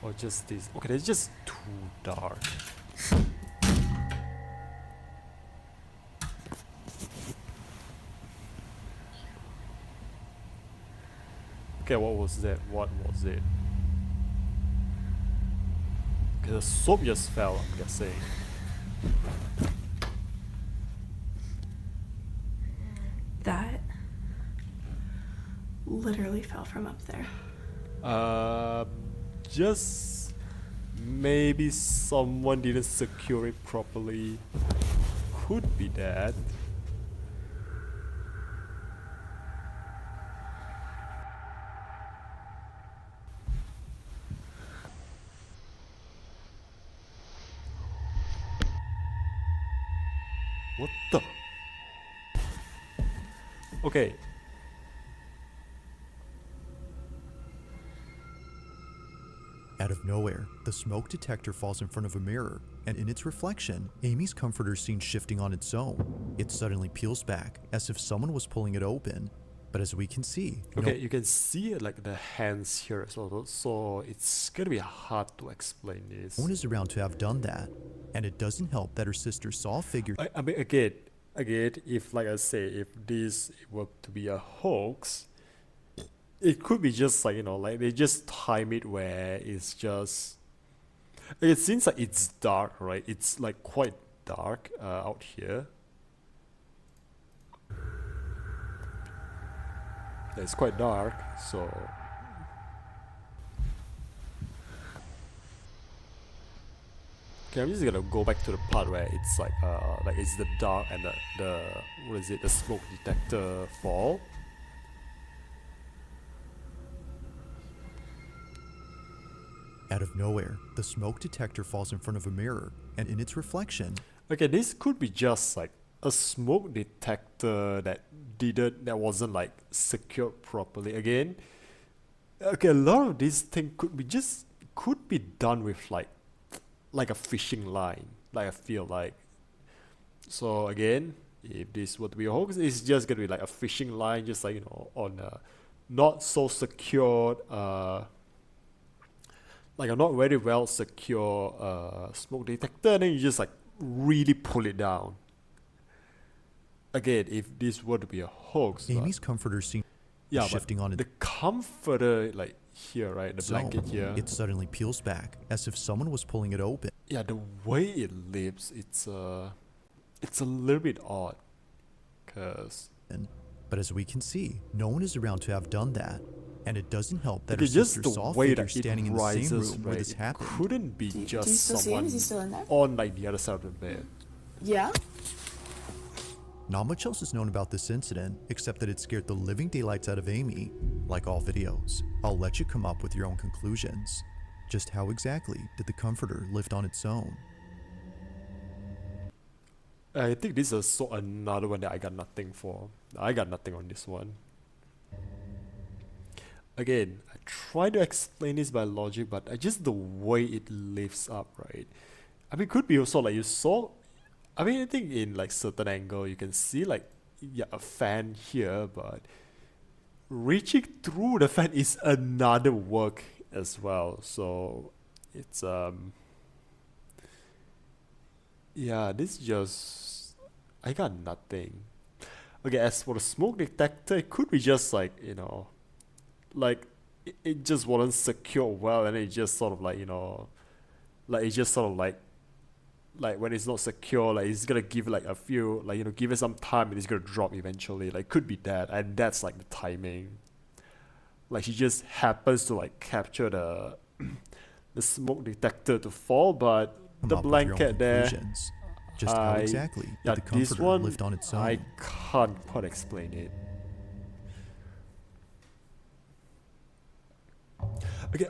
Or just this. Okay, it's just too dark. Okay, what was that? Okay, the soap just fell, I'm guessing. That literally fell from up there. Just maybe someone didn't secure it properly. Could be that. What the? Okay. Out of nowhere, the smoke detector falls in front of a mirror, and in its reflection, Amy's comforter is seen shifting on its own. It suddenly peels back, as if someone was pulling it open. But as we can see... Okay, you can see it like the hands here, so it's gonna be hard to explain this. No one is around to have done that, and it doesn't help that her sister saw a figure... I mean, again, if like I say, if this were to be a hoax, it could be just like, like they just time it where it's just... It seems like it's dark, right? It's like quite dark out here. It's quite dark, so... Okay, I'm just gonna go back to the part where it's like it's the dark and the what is it, the smoke detector fall. Out of nowhere, the smoke detector falls in front of a mirror, and in its reflection... Okay, this could be just like a smoke detector that wasn't like secured properly. Again, okay, a lot of these things could be done with like a fishing line, like I feel like. So again, if this were to be a hoax, it's just gonna be like a fishing line, just like, you know, on a not so secured, like a not very well secure smoke detector, and then you just like really pull it down. Again, if this were to be a hoax, Amy's comforter seems shifting on the comforter, like here, right, the blanket here. It suddenly peels back as if someone was pulling it open. Yeah, the way it lifts, it's a little bit odd, but as we can see, no one is around to have done that, and it doesn't help that her it's just sister the saw way figure that standing it in the rises, same room where right? this It happened. couldn't be Do you just still see him? someone Is he still in there? on like the other side of the bed. Yeah? Not much else is known about this incident, except that it scared the living daylights out of Amy. Like all videos, I'll let you come up with your own conclusions. Just how exactly did the comforter lift on its own? I think this is another one that I got nothing for. I got nothing on this one. Again, I try to explain this by logic, but just the way it lifts up, right? I mean, it could be also like you saw. I mean, I think in like certain angle you can see like, yeah, a fan here, but reaching through the fan is another work as well. So it's yeah, this just, I got nothing. Okay, as for the smoke detector, it could be just like, you know, like it just wasn't secure well, and it just sort of like, you know, like it just sort of like when it's not secure, like it's gonna give like a few, like, you know, give it some time and it's gonna drop eventually. Like could be that, and that's like the timing. Like she just happens to like capture the the smoke detector to fall, but the blanket there, Just how exactly did the this comforter one, lift on its own? I can't quite explain it.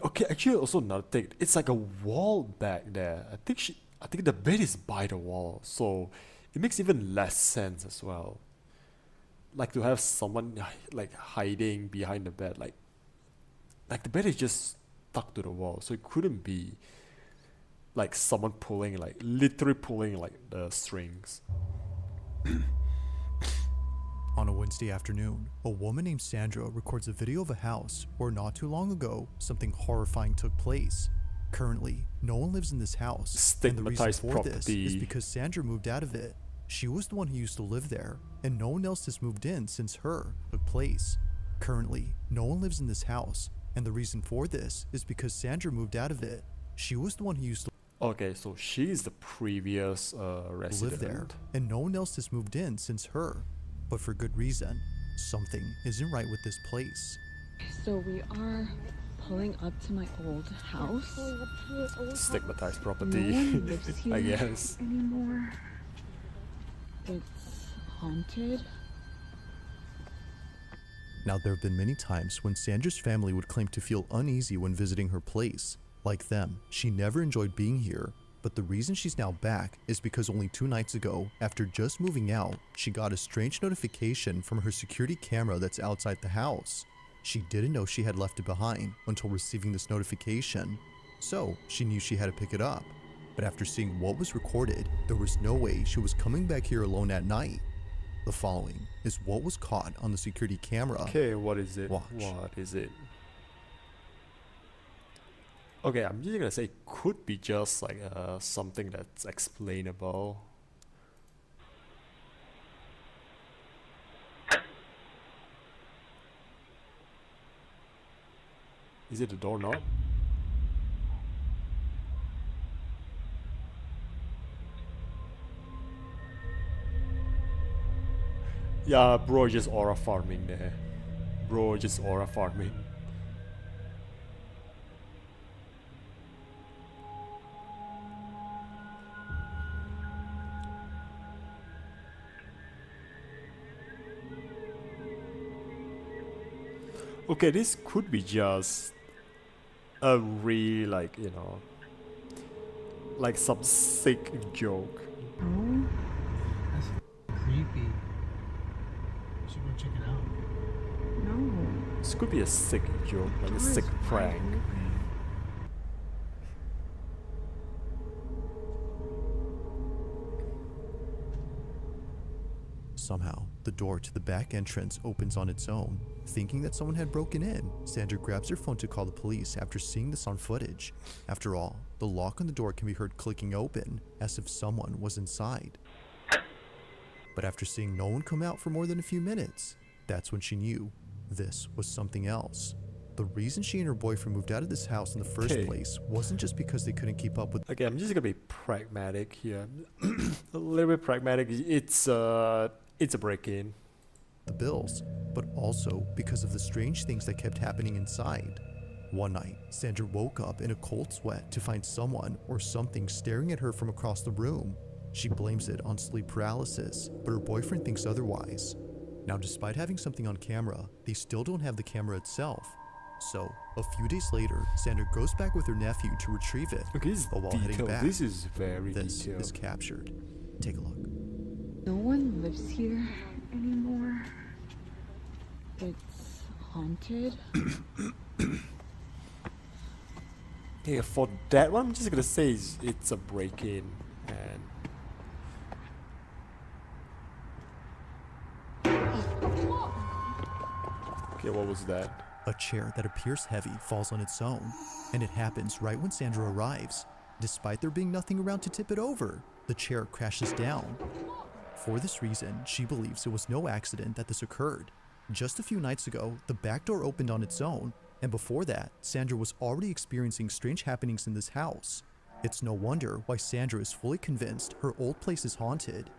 Okay, actually also another thing, it's like a wall back there. I think the bed is by the wall, so it makes even less sense as well. Like to have someone like hiding behind the bed, like the bed is just stuck to the wall, so it couldn't be like someone pulling, like literally pulling like the strings. On a Wednesday afternoon, a woman named Sandra records a video of a house where not too long ago, something horrifying took place. Currently, no one lives in this house, and the reason Stigmatized for this property. is because Sandra moved out of it. She was the one who used to live there, and no one else has moved in since her took place. Currently, no one lives in this house, and the reason for this is because Sandra moved out of it. She was the one who used to Okay, so she's the previous resident. live there, and no one else has moved in since her. But for good reason. Something isn't right with this place. So we are pulling up to my old house. Stigmatized No property, one lives here I guess. anymore. It's haunted. Now, there have been many times when Sandra's family would claim to feel uneasy when visiting her place. Like them, she never enjoyed being here, but the reason she's now back is because only 2 nights ago, after just moving out, she got a strange notification from her security camera that's outside the house. She didn't know she had left it behind until receiving this notification, so she knew she had to pick it up. But after seeing what was recorded, there was no way she was coming back here alone at night. The following is what was caught on the security camera. Okay, what is it? Watch. What is it? Okay, I'm just gonna say it could be just like something that's explainable. Is it the doorknob? Yeah, bro, just aura farming there. Bro, just aura farming. Okay, this could be just a real, like, you know, like some sick joke. should go check it out. No. This could be a sick joke, like a sick prank. Somehow, the door to the back entrance opens on its own. Thinking that someone had broken in, Sandra grabs her phone to call the police after seeing this on footage. After all, the lock on the door can be heard clicking open, as if someone was inside. But after seeing no one come out for more than a few minutes, that's when she knew this was something else. The reason she and her boyfriend moved out of this house in the first place wasn't just because they couldn't keep up with— Okay, I'm just gonna be pragmatic here. A little bit pragmatic. It's a break-in. The bills, but also because of the strange things that kept happening inside. One night, Sandra woke up in a cold sweat to find someone or something staring at her from across the room. She blames it on sleep paralysis, but her boyfriend thinks otherwise. Now, despite having something on camera, they still don't have the camera itself. So, a few days later, Sandra goes back with her nephew to retrieve it. Okay, but while heading back, this is very this detailed. is captured. Take a look. No one lives here anymore. It's haunted. Yeah, for that one, I'm just gonna say it's a break-in, and okay, what was that? A chair that appears heavy falls on its own, and it happens right when Sandra arrives. Despite there being nothing around to tip it over, the chair crashes down. For this reason, she believes it was no accident that this occurred. Just a few nights ago, the back door opened on its own, and before that, Sandra was already experiencing strange happenings in this house. It's no wonder why Sandra is fully convinced her old place is haunted.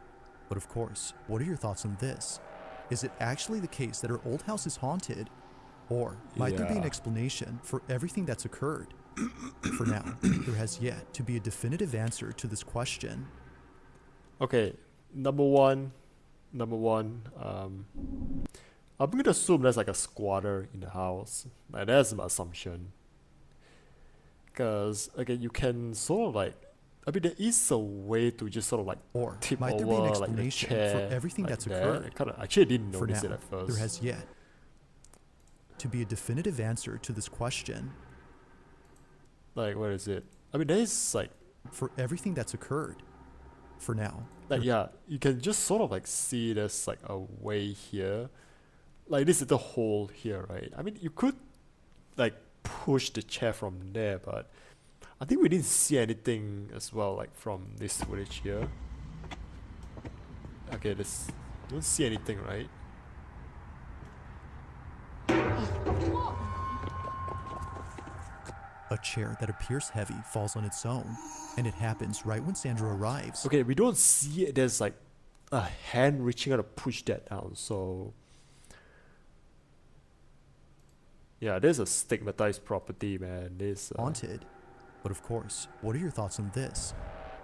But of course, what are your thoughts on this? Is it actually the case that her old house is haunted? Or might there be an explanation for everything that's occurred? For now, there has yet to be a definitive answer to this question. Okay, number one, I'm gonna assume there's like a squatter in the house. Like, that's my assumption. Because, again, you can sort of like, I mean, there is a way to just sort of like tip might there over be an like the explanation chair for everything like that's that. occurred? Actually, I didn't For notice now, it at first. there has yet to be a definitive answer to this question. Like, where is it? I mean, there is like, for everything that's occurred. For now, like, yeah, you can just sort of like see there's like a way here. Like, this is the hole here, right? I mean, you could like push the chair from there, but I think we didn't see anything as well, like from this footage here. Okay, this, you don't see anything, right? a chair that appears heavy falls on its own, and it happens right when Sandra arrives. Okay, we don't see it. There's like a hand reaching out to push that down, so yeah, there's a stigmatized property, man. This haunted. But of course, what are your thoughts on this?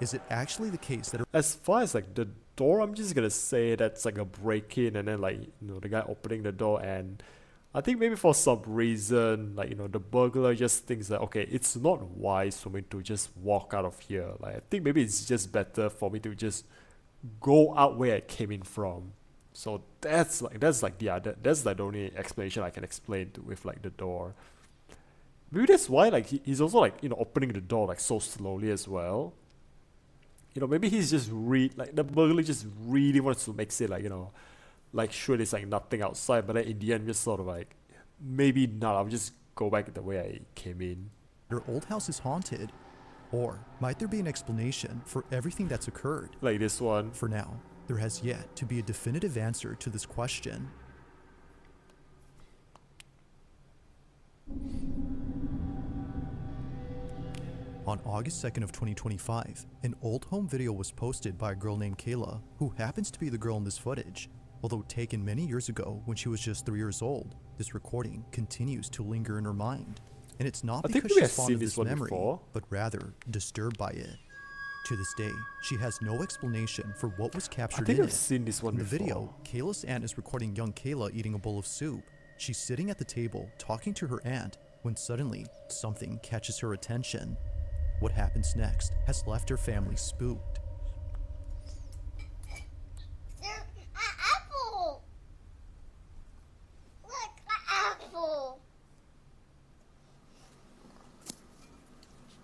Is it actually the case that as far as like the door, I'm just gonna say that's like a break-in, and then like, you know, the guy opening the door, and I think maybe for some reason, like, you know, the burglar just thinks that, okay, it's not wise for me to just walk out of here. Like, I think maybe it's just better for me to just go out where I came in from. So that's like the only explanation I can explain to with like the door. Maybe that's why like he's also like, you know, opening the door like so slowly as well. You know, maybe he's just like the burglar just really wants to make it like, you know, like sure there's like nothing outside, but then in the end just sort of like, maybe not, I'll just go back the way I came in. your old house is haunted? Or might there be an explanation for everything that's occurred? Like this one. For now, there has yet to be a definitive answer to this question. On August 2nd of 2025, an old home video was posted by a girl named Kayla, who happens to be the girl in this footage. Although taken many years ago when she was just 3 years old, this recording continues to linger in her mind. And it's not because she's fond of this memory, but rather disturbed by it. To this day, she has no explanation for what was captured in it. I think I've seen this one in the before. video, Kayla's aunt is recording young Kayla eating a bowl of soup. She's sitting at the table talking to her aunt when suddenly something catches her attention. What happens next has left her family spooked.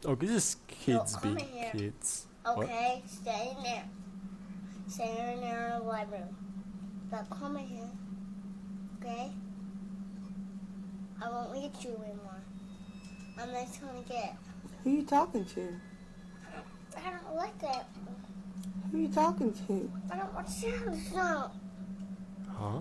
Okay, this is kids come being here. kids. What? Okay, stay in there. Stay in there in the living room. Now come in here. Okay? I won't eat you anymore. I'm not gonna get. Who you talking to? I don't like it. Who you talking to? I don't want to no. Huh?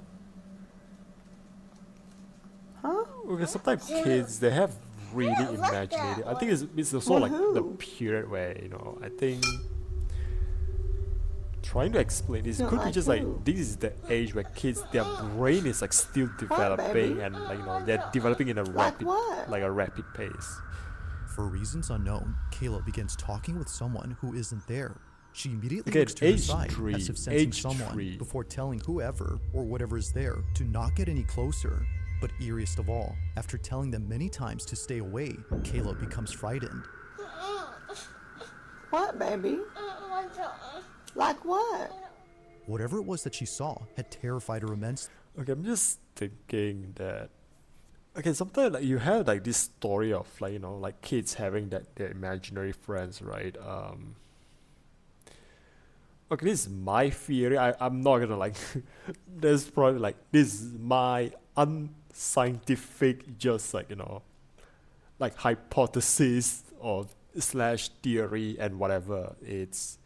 Huh? Okay, sometimes kids, they have really I don't like that imaginative. I think it's also Well, like the who? period where, you know, I think trying to explain this Not could be like just like who? this is the age where kids, their brain is like still developing, baby? and like, you know, they're developing in a Like what? rapid pace. For reasons unknown, Kayla begins talking with someone who isn't there. She immediately Okay, looks to her age side three, as if sensing age someone three. before telling whoever or whatever is there to not get any closer. But eeriest of all, after telling them many times to stay away, Kayla becomes frightened. What, baby? Like what? Whatever it was that she saw had terrified her immensely. Okay, I'm just thinking that. Okay, sometimes like you have like this story of like, you know, like kids having their imaginary friends, right? Okay, this is my theory. I'm not gonna like. There's probably like this is my unscientific, just like, you know, like hypothesis or slash theory and whatever. It's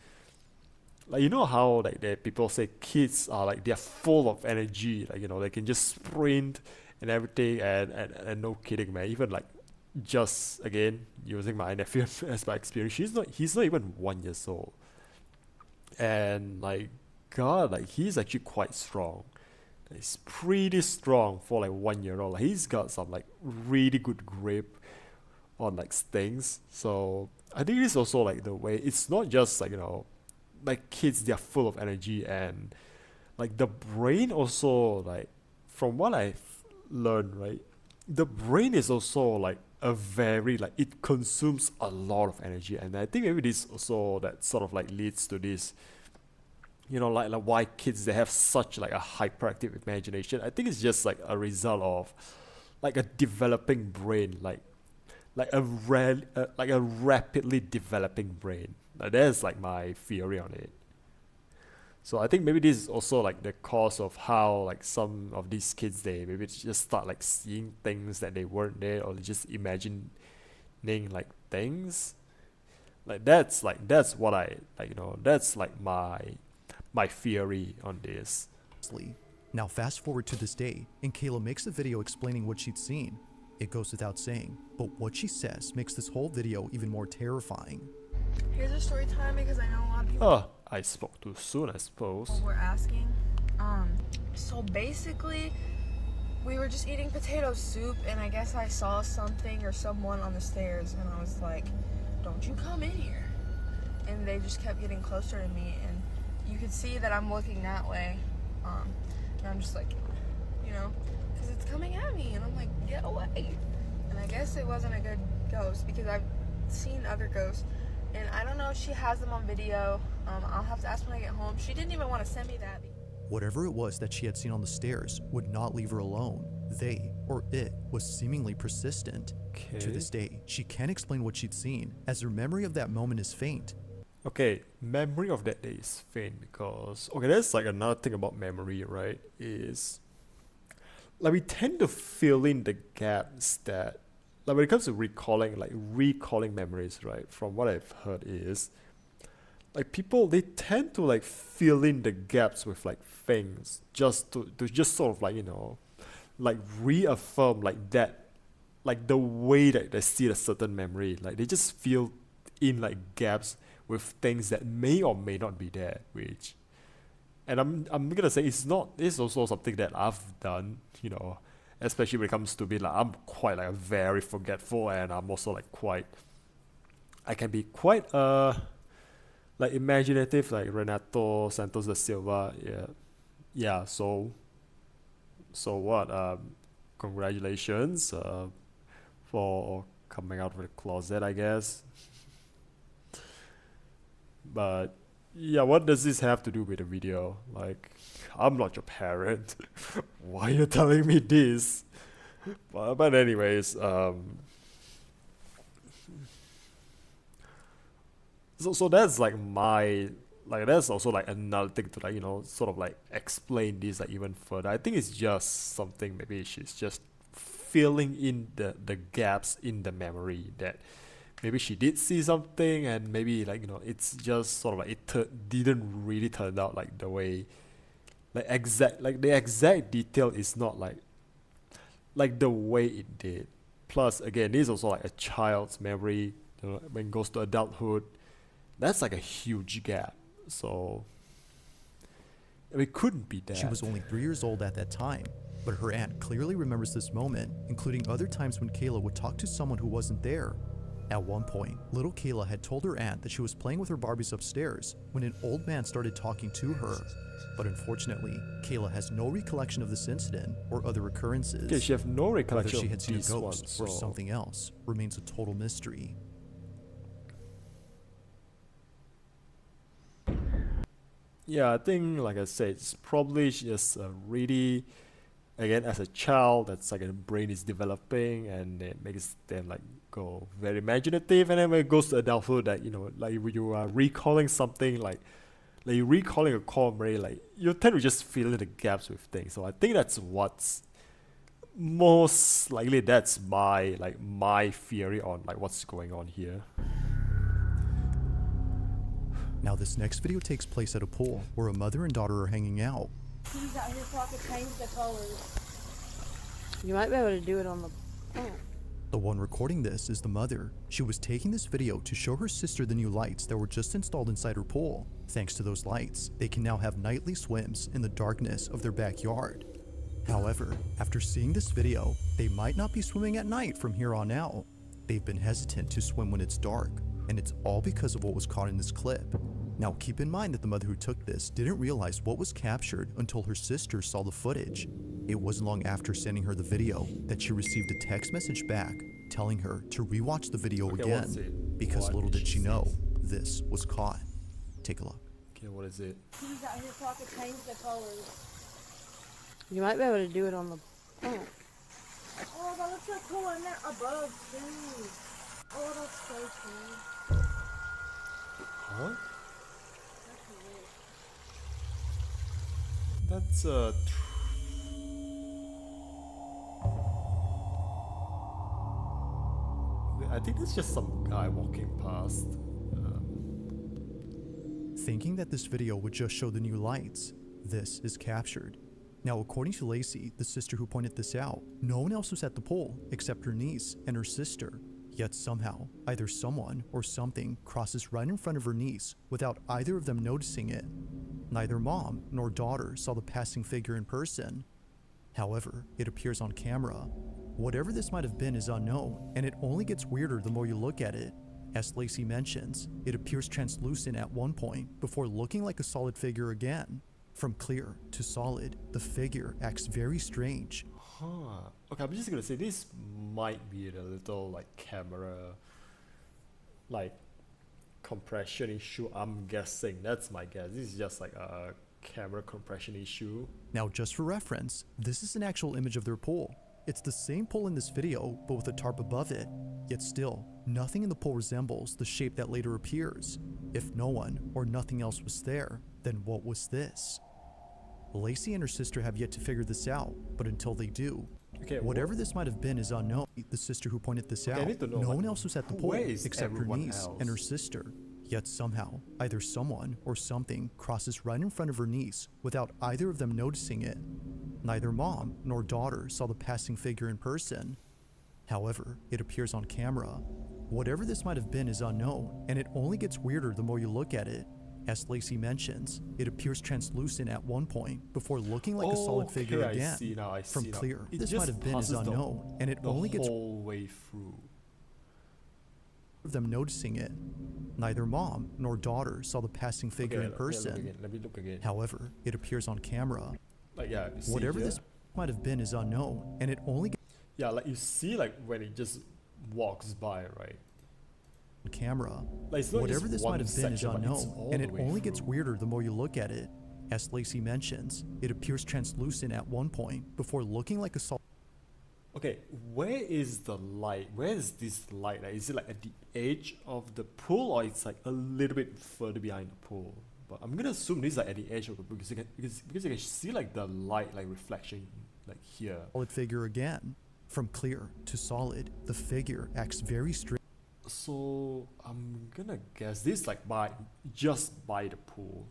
like, you know how like people say kids are like they're full of energy, like, you know, they can just sprint and everything, and no kidding, man. Even like, just again using my nephew as my experience, he's not even 1 year old, and like, God, like he's actually quite strong. He's pretty strong for like 1 year old. Like, he's got some like really good grip on like things. So I think it's also like the way it's not just like, you know, like kids, they're full of energy, and like the brain also, like from what I've learned, right, the brain is also like a very like it consumes a lot of energy, and I think maybe this also that sort of like leads to this, you know, like why kids, they have such like a hyperactive imagination. I think it's just like a result of like a developing brain, like a rapidly developing brain. That's like my theory on it. So I think maybe this is also like the cause of how like some of these kids, they maybe just start like seeing things that they weren't there, or just imagining like things. That's what I like, you know, that's like my theory on this. Now fast forward to this day, and Kayla makes a video explaining what she'd seen. It goes without saying, but what she says makes this whole video even more terrifying. Here's a story time because I know a lot of people Oh, I spoke too soon, I suppose. were asking. So basically, we were just eating potato soup, and I guess I saw something or someone on the stairs, and I was like, "Don't you come in here!" And they just kept getting closer to me, and you could see that I'm looking that way, and I'm just like, you know, because it's coming at me, and I'm like, "Get away!" And I guess it wasn't a good ghost because I've seen other ghosts. And I don't know if she has them on video. I'll have to ask when I get home. She didn't even want to send me that. Whatever it was that she had seen on the stairs would not leave her alone. They, or it, was seemingly persistent. To this day, she can't explain what she'd seen, as her memory of that moment is faint. Okay, memory of that day is faint because, okay, that's like another thing about memory, right? Is like we tend to fill in the gaps that, like when it comes to recalling memories, right? From what I've heard is, like people, they tend to like fill in the gaps with like things just to just sort of like, you know, like reaffirm like that, like the way that they see a certain memory. Like they just fill in like gaps with things that may or may not be there, which, and I'm gonna say it's also something that I've done, you know, especially when it comes to me, like I'm quite like very forgetful, and I'm also like I can be quite like imaginative, like Renato Santos da Silva. Yeah. So what? Congratulations for coming out of the closet, I guess. But yeah, what does this have to do with the video? Like, I'm not your parent. Why are you telling me this? But anyways, So that's like my, like that's also like another thing to like, you know, sort of like explain this like even further. I think it's just something, maybe she's just filling in the gaps in the memory, that maybe she did see something, and maybe like, you know, it's just sort of like didn't really turn out like the way, like the exact detail is not like the way it did. Plus again, this is also like a child's memory, you know, when it goes to adulthood, that's like a huge gap. So it couldn't be that. She was only 3 years old at that time, but her aunt clearly remembers this moment, including other times when Kayla would talk to someone who wasn't there. At one point, little Kayla had told her aunt that she was playing with her Barbies upstairs when an old man started talking to her. But unfortunately, Kayla has no recollection of this incident or other occurrences. Okay, she have no recollection Whether she of had seen a these ghost ones, or so- something else remains a total mystery. Yeah, I think like I said, it's probably just a really, again, as a child, that's like a brain is developing, and it makes them like go very imaginative, and then when it goes to adulthood, that, you know, like when you are recalling something, like you're recalling a core memory, like you tend to just fill in the gaps with things. So I think that's what's most likely, that's my theory on like what's going on here. Now this next video takes place at a pool where a mother and daughter are hanging out. He's out here so I could change the colors. You might be able to do it on the plant. The one recording this is the mother. She was taking this video to show her sister the new lights that were just installed inside her pool. Thanks to those lights, they can now have nightly swims in the darkness of their backyard. However, after seeing this video, they might not be swimming at night from here on out. They've been hesitant to swim when it's dark, and it's all because of what was caught in this clip. Now keep in mind that the mother who took this didn't realize what was captured until her sister saw the footage. It wasn't long after sending her the video that she received a text message back telling her to rewatch the video Okay, again, what's it? because What little did she see? know this was caught. Take a look. Okay, what is it? He's out here so I could change the colors. You might be able to do it on the plant. Oh, that looks so cool, and they're above too. Oh, that's so cool. Huh? That's I think that's just some guy walking past. Thinking that this video would just show the new lights, this is captured. Now, according to Lacey, the sister who pointed this out, no one else was at the pool except her niece and her sister. Yet somehow, either someone or something crosses right in front of her niece without either of them noticing it. Neither mom nor daughter saw the passing figure in person. However, it appears on camera. Whatever this might have been is unknown, and it only gets weirder the more you look at it. As Lacey mentions, it appears translucent at one point before looking like a solid figure again. From clear to solid, the figure acts very strange. Huh. Okay, I'm just gonna say this might be a little like camera, like compression issue. I'm guessing. That's my guess. This is just like a camera compression issue. Now, just for reference, this is an actual image of their pool. It's the same pool in this video, but with a tarp above it. Yet still, nothing in the pool resembles the shape that later appears. If no one or nothing else was there, then what was this? Lacey and her sister have yet to figure this out, but until they do, Okay, whatever this might have been is unknown. The sister who pointed this Okay, I out, need to know, no like, one else was at the pool where is except her everyone niece else? and her sister. Yet somehow, either someone or something crosses right in front of her niece without either of them noticing it. Neither mom nor daughter saw the passing figure in person. However, it appears on camera. Whatever this might have been is unknown, and it only gets weirder the more you look at it. As Lacey mentions, it appears translucent at one point before looking like a solid figure Okay, again. I see now. From see now. clear, It this just might have been is passes the- unknown, and it the only gets whole way through. of them noticing it. Neither mom nor daughter saw the passing figure Okay, in person. Let me look again. However, it appears on camera. Like yeah, you see Whatever here? this might have been is unknown, and it only Yeah, like you see, like when it just walks by, right? on camera. Like it's not Whatever just this one might have been is section, but it's unknown, all and the it way only gets through. weirder the more you look at it. As Lacey mentions, it appears translucent at one point before looking like a solid. Okay, where is the light? Where is this light? Like, is it like at the edge of the pool, or it's like a little bit further behind the pool? But I'm gonna assume this is like at the edge of the pool, because you can see like the light like reflection like here. Solid figure again. From clear to solid, the figure acts very straight. So I'm gonna guess this like just by the pool.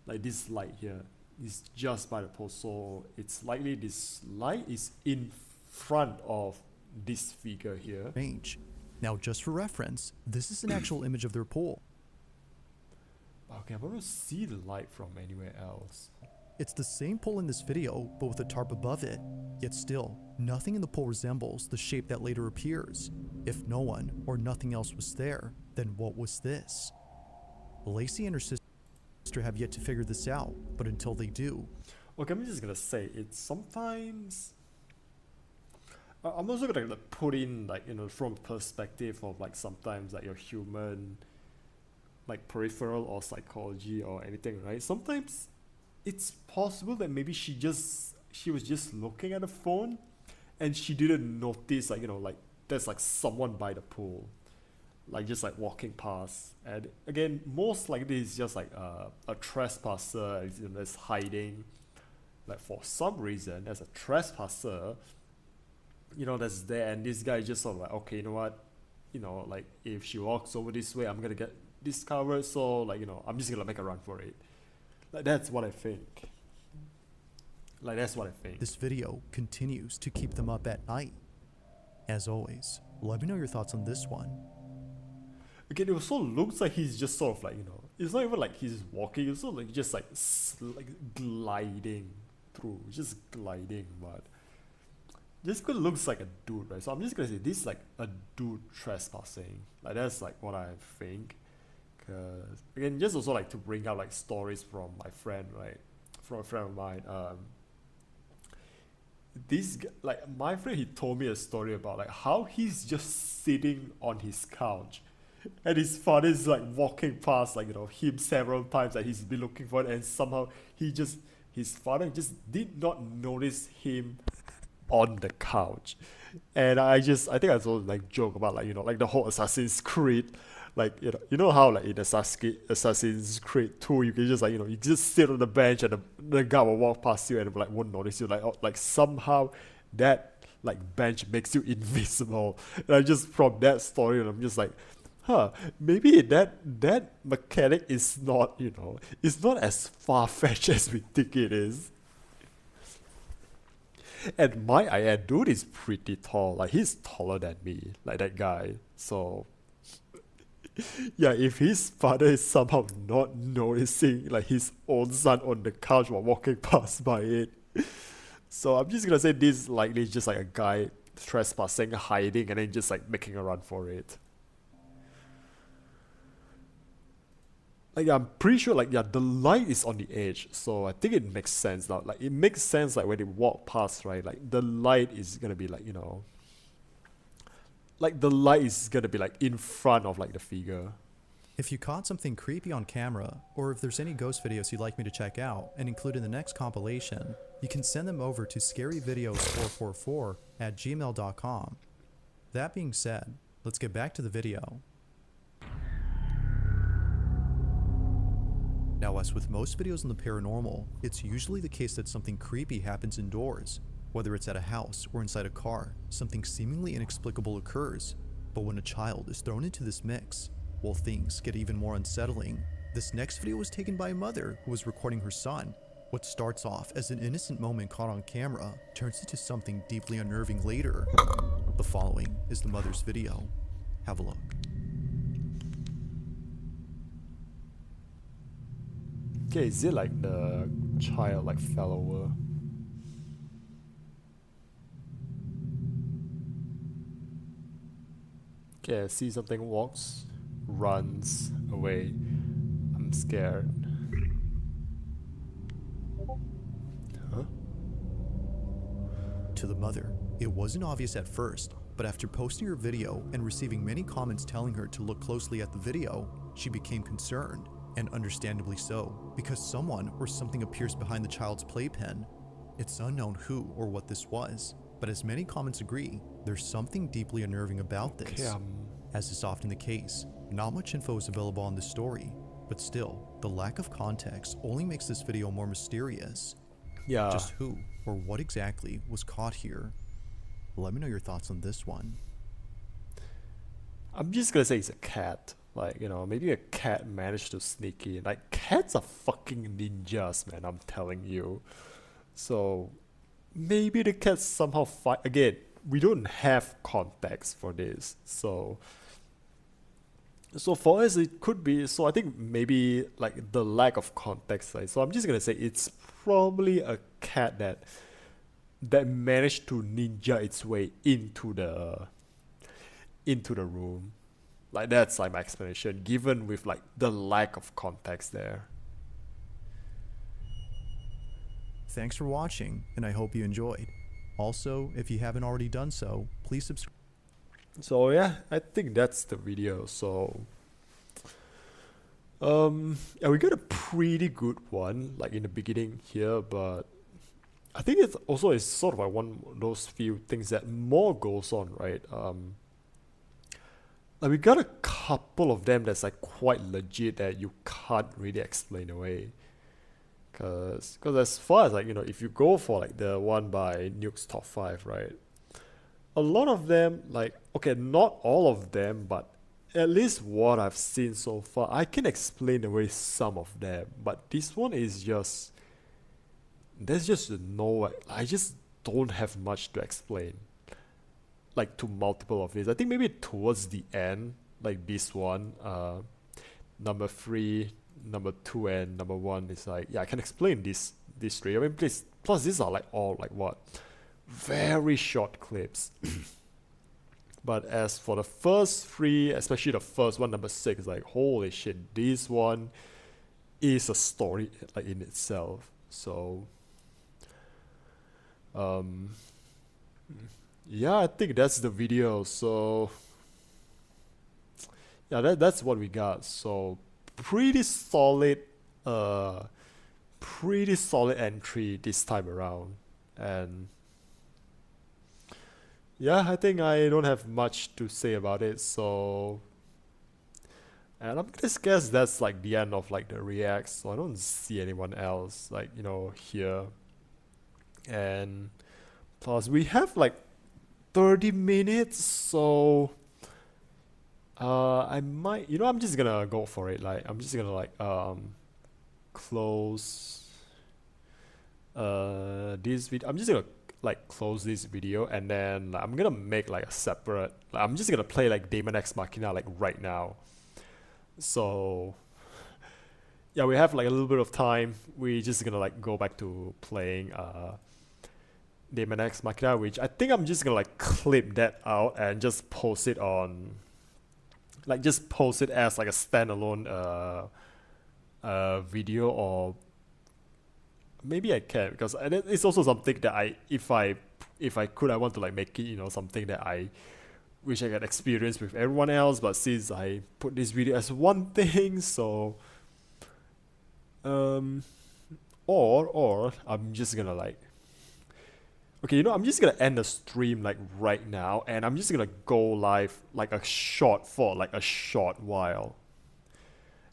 Like this light here is just by the pool, so it's likely this light is in front of this figure here. Range. Now, just for reference, this is an actual image of their pool. Okay, I'm gonna see the light from anywhere else. It's the same pool in this video, but with a tarp above it. Yet still, nothing in the pool resembles the shape that later appears. If no one or nothing else was there, then what was this? Lacey and her sister have yet to figure this out, but until they do. Okay, I'm just gonna say it's sometimes. I'm also gonna like, put in like, you know, from perspective of like sometimes like your human like peripheral or psychology or anything, right? Sometimes it's possible that maybe she was just looking at the phone and she didn't notice like, you know, like there's like someone by the pool, like just like walking past. And again, most likely it's just like a trespasser, you know, that's hiding. Like for some reason there's a trespasser, you know, that's there, and this guy just sort of like, okay, you know what, you know, like if she walks over this way, I'm gonna get discovered, so like, you know, I'm just gonna make a run for it. Like that's what I think. Like that's what I think. This video continues to keep them up at night. As always, let me know your thoughts on this one. Again, it also looks like he's just sort of like, you know, it's not even like he's walking, it's sort of like just like gliding through, just gliding, but this could looks like a dude, right? So I'm just gonna say this is like a dude trespassing. Like that's like what I think. Cause again, just also like to bring out like stories from my friend, right? From a friend of mine. Like my friend, he told me a story about like how he's just sitting on his couch, and his father is like walking past, like, you know, him several times that he's been looking for it, and somehow his father just did not notice him on the couch. And I think I sort of like joke about like, you know, like the whole Assassin's Creed, like, you know how like in Assassin's Creed 2 you can just like, you know, you just sit on the bench and the guy will walk past you and like won't notice you, like somehow that like bench makes you invisible. And I just, from that story, and I'm just like, maybe that mechanic is not, you know, it's not as far-fetched as we think it is. And my dude is pretty tall, like he's taller than me, like that guy. So yeah, if his father is somehow not noticing like his own son on the couch while walking past by it, so I'm just gonna say this likely is just like a guy trespassing, hiding, and then just like making a run for it. Like I'm pretty sure like, yeah, the light is on the edge, so I think it makes sense now. Like it makes sense like when they walk past, right? Like the light is gonna be like, you know, like the light is gonna be like in front of like the figure. If you caught something creepy on camera, or if there's any ghost videos you'd like me to check out and include in the next compilation, you can send them over to scaryvideos444@gmail.com. That being said, let's get back to the video. Now, as with most videos on the paranormal, it's usually the case that something creepy happens indoors. Whether it's at a house or inside a car, something seemingly inexplicable occurs. But when a child is thrown into this mix, well, things get even more unsettling. This next video was taken by a mother who was recording her son. What starts off as an innocent moment caught on camera turns into something deeply unnerving later. The following is the mother's video. Have a look. Okay, is it like the child like fell over? Okay, I see something, walks, runs away. I'm scared. Huh? To the mother, it wasn't obvious at first, but after posting her video and receiving many comments telling her to look closely at the video, she became concerned, and understandably so, because someone or something appears behind the child's playpen. It's unknown who or what this was, But as many comments agree, there's something deeply unnerving about this. As is often the case, not much info is available on this story, but still, the lack of context only makes this video more mysterious. Yeah. Just who or what exactly was caught here? Let me know your thoughts on this one. I'm just gonna say it's a cat. Like, you know, maybe a cat managed to sneak in. Like, cats are fucking ninjas, man, I'm telling you. So, maybe the cat somehow fight. Again, we don't have context for this. So for us, it could be. So I think maybe like the lack of context. Right? So I'm just gonna say it's probably a cat that managed to ninja its way into the room. Like, that's like my explanation, given with like the lack of context there. Thanks for watching, and I hope you enjoyed. Also, if you haven't already done so, please subscribe. So yeah, I think that's the video. So yeah, we got a pretty good one like in the beginning here, but I think it's also is sort of like one of those few things that more goes on, right? Like, we got a couple of them that's like quite legit that you can't really explain away. Cause as far as like, you know, if you go for like the one by Nuke's Top 5, right? A lot of them, like, okay, not all of them, but at least what I've seen so far, I can explain away some of them. But this one is just, there's just no, I just don't have much to explain. Like, to multiple of these. I think maybe towards the end, like this one, number 3, number 2, and number 1 is like, yeah, I can explain these 3. I mean, plus these are like all like what? Very short clips. But as for the first 3, especially the first one, number 6, is like, holy shit, this one is a story like in itself. So yeah, I think that's the video. So yeah, that's what we got. So pretty solid entry this time around. And yeah, I think I don't have much to say about it. So, and I'm just guess that's like the end of like the reacts. So I don't see anyone else like, you know, here. And plus we have like 30 minutes, so I might, you know, I'm just gonna go for it. Like, I'm just gonna like close this video. I'm just gonna like close this video, and then I'm gonna make like a separate, like, I'm just gonna play like Daemon X Machina like right now. So yeah, we have like a little bit of time. We're just gonna like go back to playing Daemon X Machina, which I think I'm just gonna like clip that out and just post it on, like, just post it as like a standalone video, or maybe I can, because it's also something that if I could, I want to like make it, you know, something that I wish I could experience with everyone else. But since I put this video as one thing, so or I'm just gonna like, okay, you know, I'm just gonna end the stream like right now, and I'm just gonna go live like a short while.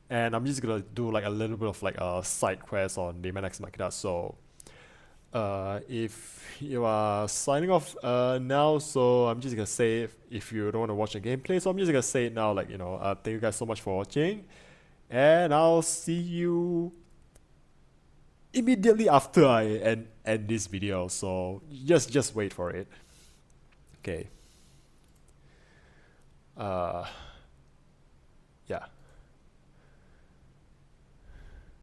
And I'm just gonna do like a little bit of like a side quest on Daemon X Machina. So if you are signing off now, so I'm just gonna say, if you don't want to watch the gameplay, so I'm just gonna say it now, like, you know, thank you guys so much for watching, and I'll see you immediately after I end this video. So just wait for it. Okay.